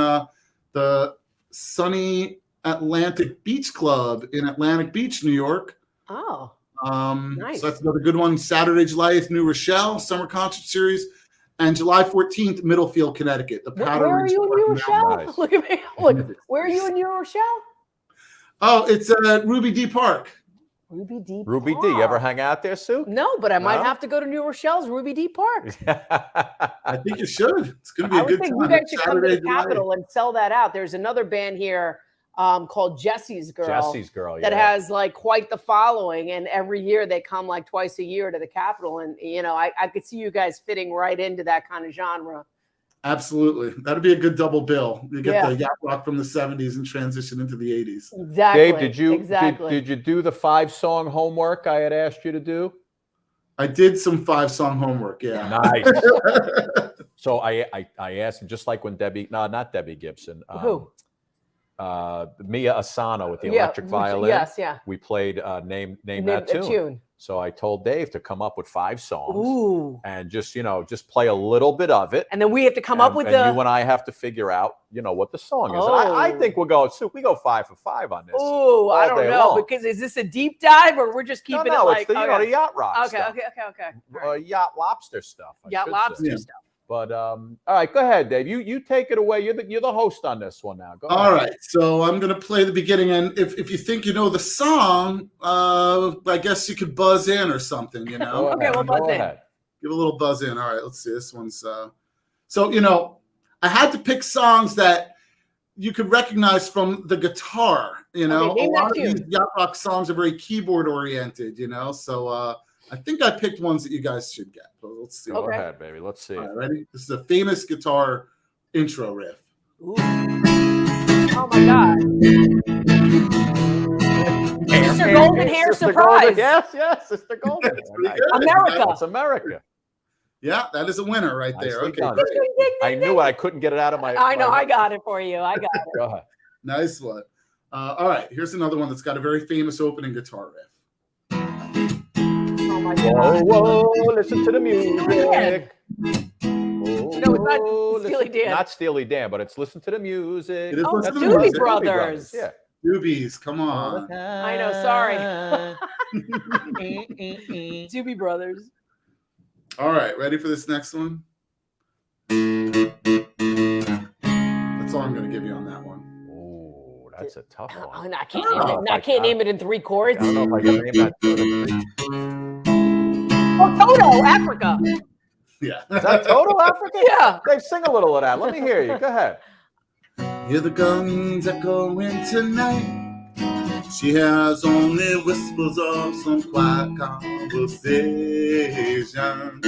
the Sunny Atlantic Beach Club in Atlantic Beach, New York.
Oh, nice.
So that's another good one. Saturday, July 8th, New Rochelle, Summer Concert Series. And July 14th, Middlefield, Connecticut. The Powder
Where are you in New Rochelle?
Nice.
Look at me. Look, where are you in New Rochelle?
Oh, it's at Ruby D Park.
Ruby D.
Ruby D. You ever hang out there, Sue?
No, but I might have to go to New Rochelle's Ruby D Park.
I think you should. It's going to be a good time.
You guys should come to the
July.
Capitol and sell that out. There's another band here called Jesse's Girl.
Jesse's Girl,
that has like quite the following, and every year they come like twice a year to the Capitol, and you know I could see you guys fitting right into that kind of genre.
Absolutely, that'd be a good double bill. You get the yacht rock from the '70s and transition into the '80s.
Exactly.
Dave, did you do the 5-song homework I had asked you to do?
I did some 5-song homework. Yeah,
nice. So I asked him, just like when not Debbie Gibson.
Who?
Mia Asano with the electric violin.
Yes, yeah.
We played name that tune. So I told Dave to come up with 5 songs.
Ooh.
And just play a little bit of it.
And then we have to come up with
you and I have to figure out, what the song is. And I think we go 5 for 5 on this.
Oh, I don't know, because is this a deep dive or we're just keeping it like
it's the yacht rock stuff.
Okay. Right.
Yacht lobster stuff.
Yacht lobster stuff.
But all right, go ahead, Dave. You take it away. You're the host on this one now. Go
All
ahead.
right, so I'm gonna play the beginning, and if you think you know the song, I guess you could buzz in or something.
Okay, we'll buzz in.
Give a little buzz in. All right, let's see. This one's so I had to pick songs that you could recognize from the guitar. A lot of these yacht rock songs are very keyboard oriented. So. I think I picked ones that you guys should get. But let's see.
Go ahead, baby. Let's see.
All right, ready? This is a famous guitar intro riff.
Ooh. Oh my God. Mr. Golden Hair Surprise.
Yes, Sister Golden.
America.
It's America.
Yeah, that is a winner right there.
Nicely
Okay,
done. I knew it. I couldn't get it out of my.
I know. I got it for you. I got it.
Go ahead.
Nice one. All right, here's another one that's got a very famous opening guitar riff.
Oh my God.
Whoa, listen to the music.
No, it's not Steely Dan.
Not Steely Dan, but it's Listen to the Music.
It is
Oh,
Listen to the
Doobie
Music.
Brothers.
Yeah.
Doobies, come on.
I know, sorry. Doobie Brothers.
All right, ready for this next one? That's all I'm going to give you on that one.
Oh, that's a tough one.
I can't name it. I can't name it in 3 chords.
I don't know if I can name that.
Oh, Toto, Africa.
Yeah.
Is that Total Africa?
Yeah.
Dave, sing a little of that. Let me hear you. Go ahead.
Hear the guns echoing tonight. She has only whispers of some quiet conversation.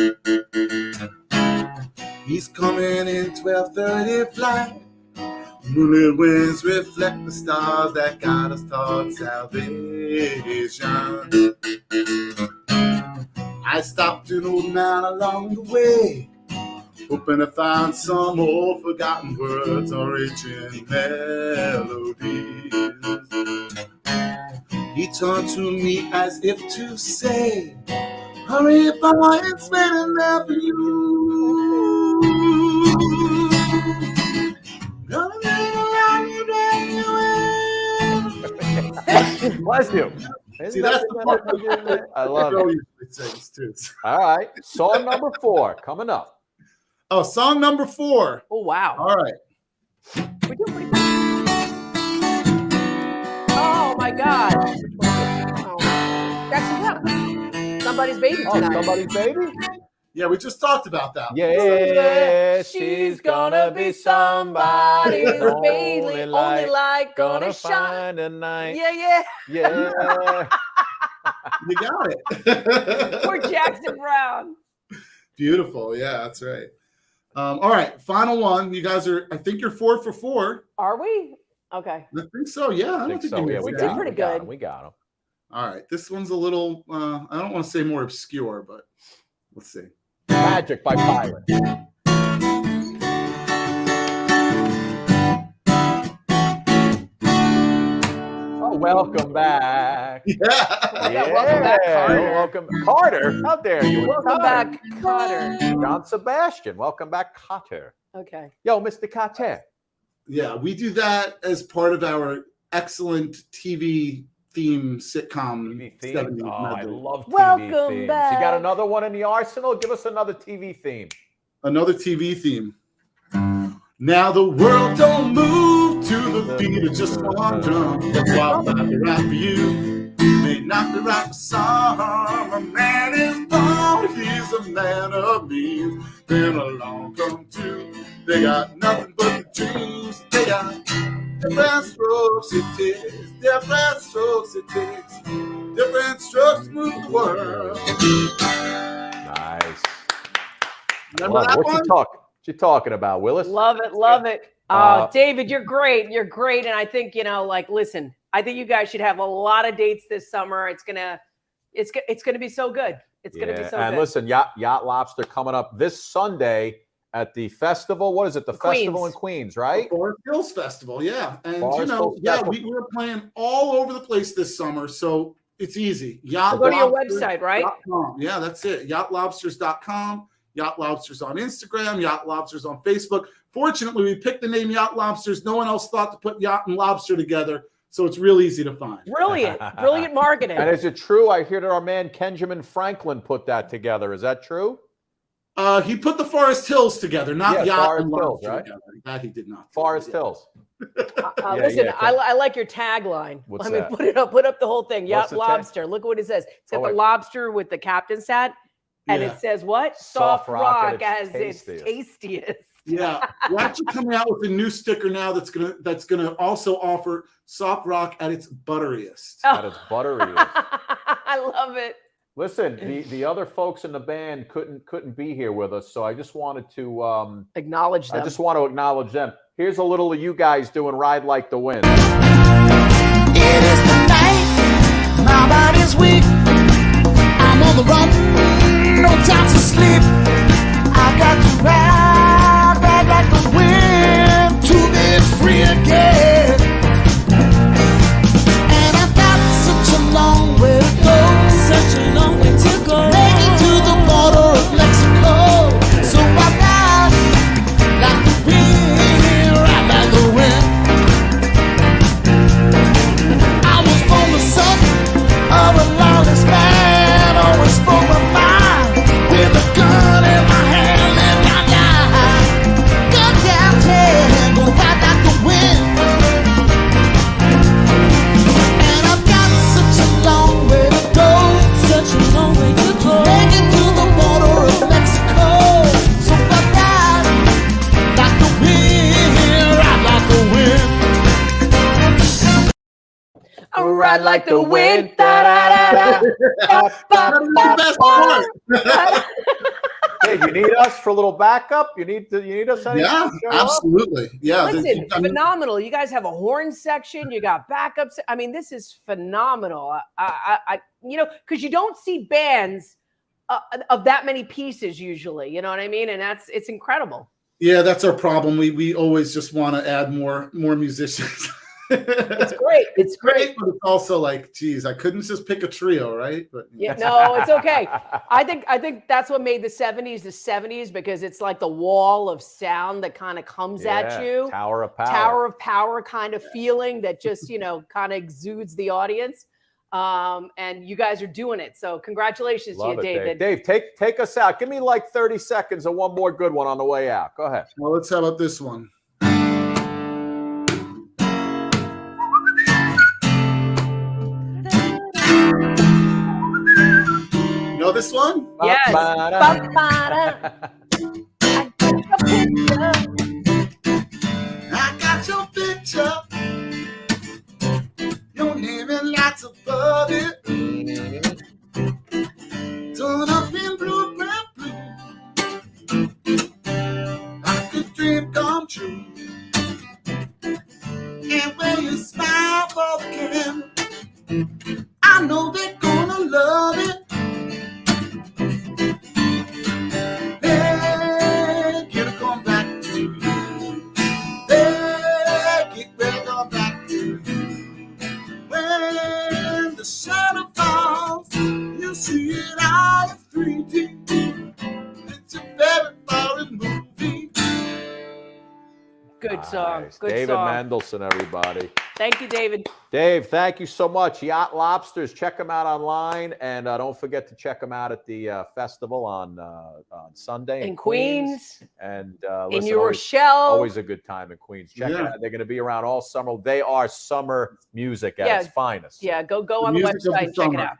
He's coming in 12:30 flight. Moonlit winds reflect the stars that guide us toward salvation. I stopped an old man along the way, hoping to find some old forgotten words or ancient melodies. He turned to me as if to say, hurry boy, it's waiting there for you. Gonna get around you, drag you in.
Bless you.
See, that's the part
I love it.
It sings too.
All right. Song number 4 coming up.
Oh, song number 4.
Oh, wow.
All right.
We're doing pretty good. Oh, my God. Oh. Jackson, yeah. Somebody's baby tonight.
Somebody's baby?
Yeah, we just talked about that.
Yeah, she's gonna be somebody's
baby, only like gonna shine.
find a night.
Yeah.
You got it.
Poor Jackson Brown.
Beautiful. Yeah, that's right. All right, final one. You guys are, I think you're 4 for 4.
Are we? Okay.
I think so. Yeah, I don't think you missed
we
that.
did pretty good.
We got him.
All right, this one's a little, I don't want to say more obscure, but let's see.
Magic by Pilot. Oh, welcome back.
Yeah.
Welcome back, Carter.
Welcome, Carter. How dare you?
Welcome back, Carter.
John Sebastian. Welcome back, Carter.
Okay.
Yo, Mr. Carter.
Yeah, we do that as part of our excellent TV theme sitcom.
TV theme.
70s
Oh, I
medley.
love TV
Welcome
themes.
back.
You got another one in the arsenal? Give us another TV theme.
Another TV theme. Now the world don't move to the beat of just one drum. That's why it might be right for you. May not be right for some. A man is born, he's a man of means. Then along come two. They got nothing but the dreams. They got different strokes it takes. Different strokes it takes. Different strokes to move the world.
Nice.
Remember that
What
one?
you talking about, Willis?
Love it. David, you're great. You're great. And I think, listen, I think you guys should have a lot of dates this summer. It's gonna be so good. It's gonna be so
and
good.
listen, Yacht Lobster coming up this Sunday at the festival. What is it? The festival in Queens, right?
Forest Hills Festival, yeah. And
Forest Hills Festival.
we're playing all over the place this summer, so it's easy.
So go to your website, right?
Yeah, that's it. YachtLobsters.com. Yacht Lobsters on Instagram, Yacht Lobsters on Facebook. Fortunately, we picked the name Yacht Lobsters. No one else thought to put yacht and lobster together, so it's real easy to find.
Brilliant marketing.
And is it true? I hear that our man Benjamin Franklin put that together. Is that true?
He put the Forest Hills together, not Yacht
Forest
and
Hills,
Lobster
right?
together. That he did not.
Forest Hills.
Listen, I like your tagline.
What's
that? Put up the whole thing. Yacht Lobster. Look what it says. It's got the lobster with the captain's hat. And it says what? Soft rock as its tastiest.
Yeah, we're actually coming out with a new sticker now that's gonna also offer soft rock at its butteriest.
At its butteriest.
I love it.
Listen, the other folks in the band couldn't be here with us, so I just wanted to
acknowledge them.
I just want to acknowledge them. Here's a little of you guys doing "Ride Like the Wind."
It is the night, my body's weak. I'm on the run, no time to sleep. I got to ride like the wind to be free again. And I've got such a long way to go, such a long way to go. Make it to the border of Mexico. So I'm not
ride like the wind. Da-da-da-da.
Best part.
Dave, you need us for a little backup? You need us?
Yeah, absolutely. Yeah.
Listen, phenomenal. You guys have a horn section. You got backups. I mean, this is phenomenal. Because you don't see bands of that many pieces usually. You know what I mean? And it's incredible.
Yeah, that's our problem. We always just want to add more musicians.
It's great. It's great.
But it's also like, geez, I couldn't just pick a trio, right? But
yeah, no, it's okay. I think that's what made the 70s because it's like the wall of sound that kind of comes at you.
Tower of power.
Tower of power kind of feeling that just, kind of exudes the audience. And you guys are doing it. So congratulations to you, David.
Dave, take us out. Give me like 30 seconds and one more good one on the way out. Go ahead.
Well, let's how about this one? You know this one?
Yes.
I got your picture. Your name and lots above it. Done up in blue, like a dream come true. And when you smile for the camera, I know they're gonna love it. Get to come back to you. Get ready to come back to you. When the shadow falls, you see it all 3D. It's a very foreign movie.
Good song.
Nice.
Good
David
song.
Mendelsohn, everybody.
Thank you, David.
Dave, thank you so much. Yacht Lobsters, check them out online. And don't forget to check them out at the festival on Sunday
in Queens.
And
in New Rochelle.
Always a good time in Queens. Check it out. They're going to be around all summer. They are summer music at its finest.
Yeah, go on the website and check it out.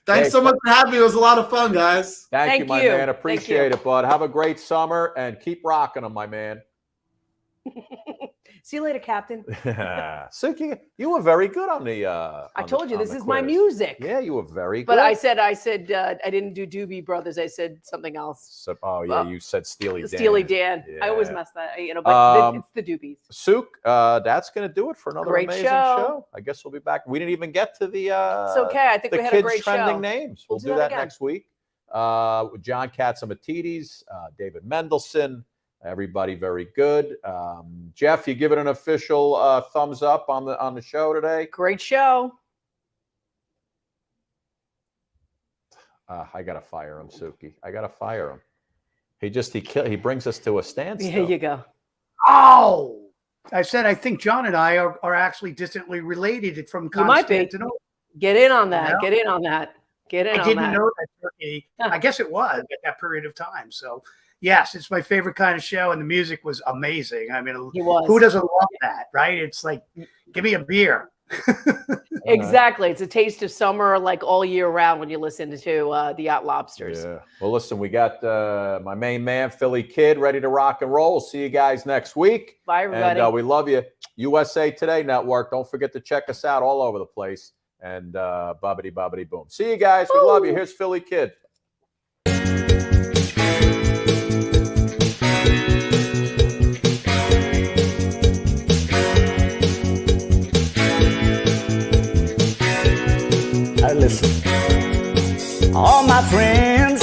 Thanks so much for having me. It was a lot of fun, guys.
Thank you, my man. Appreciate it, bud. Have a great summer and keep rocking them, my man.
See you later, Captain.
Suki, you were very good on the.
I told you this is my music.
Yeah, you were very good.
But I said I didn't do Doobie Brothers. I said something else.
So, you said Steely Dan.
Steely Dan.
Yeah.
I always mess that, but it's the Doobies.
Suk, that's going to do it for another
great
amazing
show.
I guess we'll be back. We didn't even get to the.
It's okay. I think we had a great
trending
show.
Names. We'll do
that
that
again.
next week. With John Katsamatidis, David Mendelsohn. Everybody very good. Jeff, you give it an official thumbs up on the show today.
Great show.
I gotta fire him, Suki. I gotta fire him. He brings us to a standstill.
Here you go.
Oh, I said I think John and I are actually distantly related from
You might be.
Constantinople.
Get in on that.
Yeah.
Get in on that. Get in on
I
that.
didn't know that Turkey. I guess it was at that period of time. So yes, it's my favorite kind of show, and the music was amazing. I mean, who doesn't love that, right? It's like, give me a beer.
Exactly. It's a taste of summer, like all year round when you listen to the Yacht Lobsters.
Yeah. Well, listen, we got my main man, Philly Kid, ready to rock and roll. See you guys next week.
Bye, everybody.
And we love you. USA Today Network. Don't forget to check us out all over the place. And bobbity bobbity boom. See you guys. We love you. Here's Philly Kid.
Listen, all my friends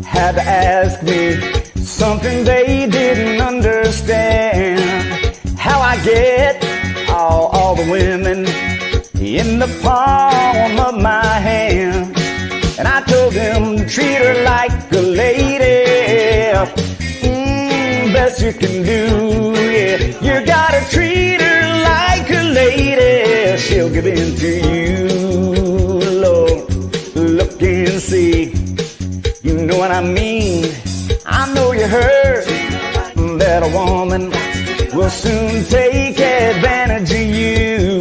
had to ask me something they didn't understand. How I get all the women in the palm of my hand. And I told them to treat her like a lady. Best you can do, yeah. You gotta treat her like a lady. She'll give in to you. Look and see, you know what I mean. I know you heard that a woman will soon take advantage of you.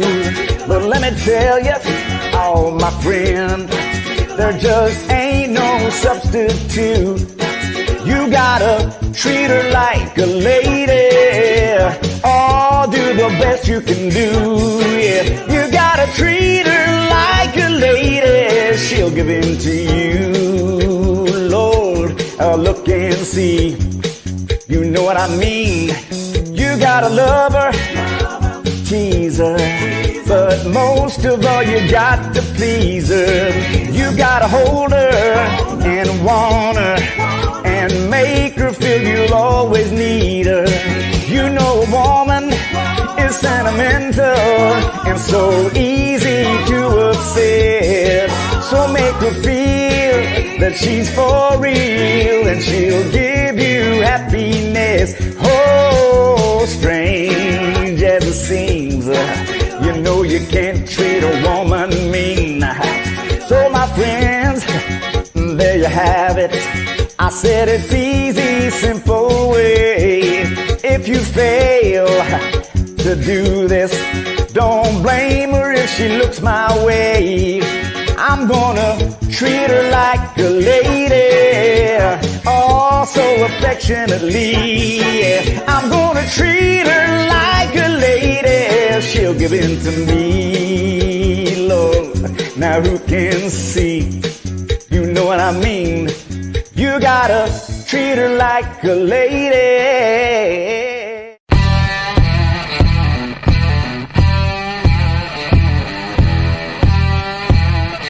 But let me tell you, oh my friend, there just ain't no substitute. You gotta treat her like a lady. Oh, do the best you can do. Yeah, you gotta treat her like a lady. She'll give in to you, Lord. Look and see. You know what I mean. You gotta love her, tease her, but most of all you got to please her. You gotta hold her and want her and make her feel you'll always need her. You know a woman is sentimental and so easy to upset. So make her feel that she's for real and she'll give you happiness. Oh, strange as it seems, you know you can't treat a woman mean. So my friends, there you have it. I said it's easy, simple way. If you fail to do this, don't blame her if she looks my way. I'm gonna treat her like a lady, oh so affectionately. Yeah. I'm gonna treat her like a lady. She'll give in to me, Lord. Now who can see? You know what I mean. You gotta treat her like a lady.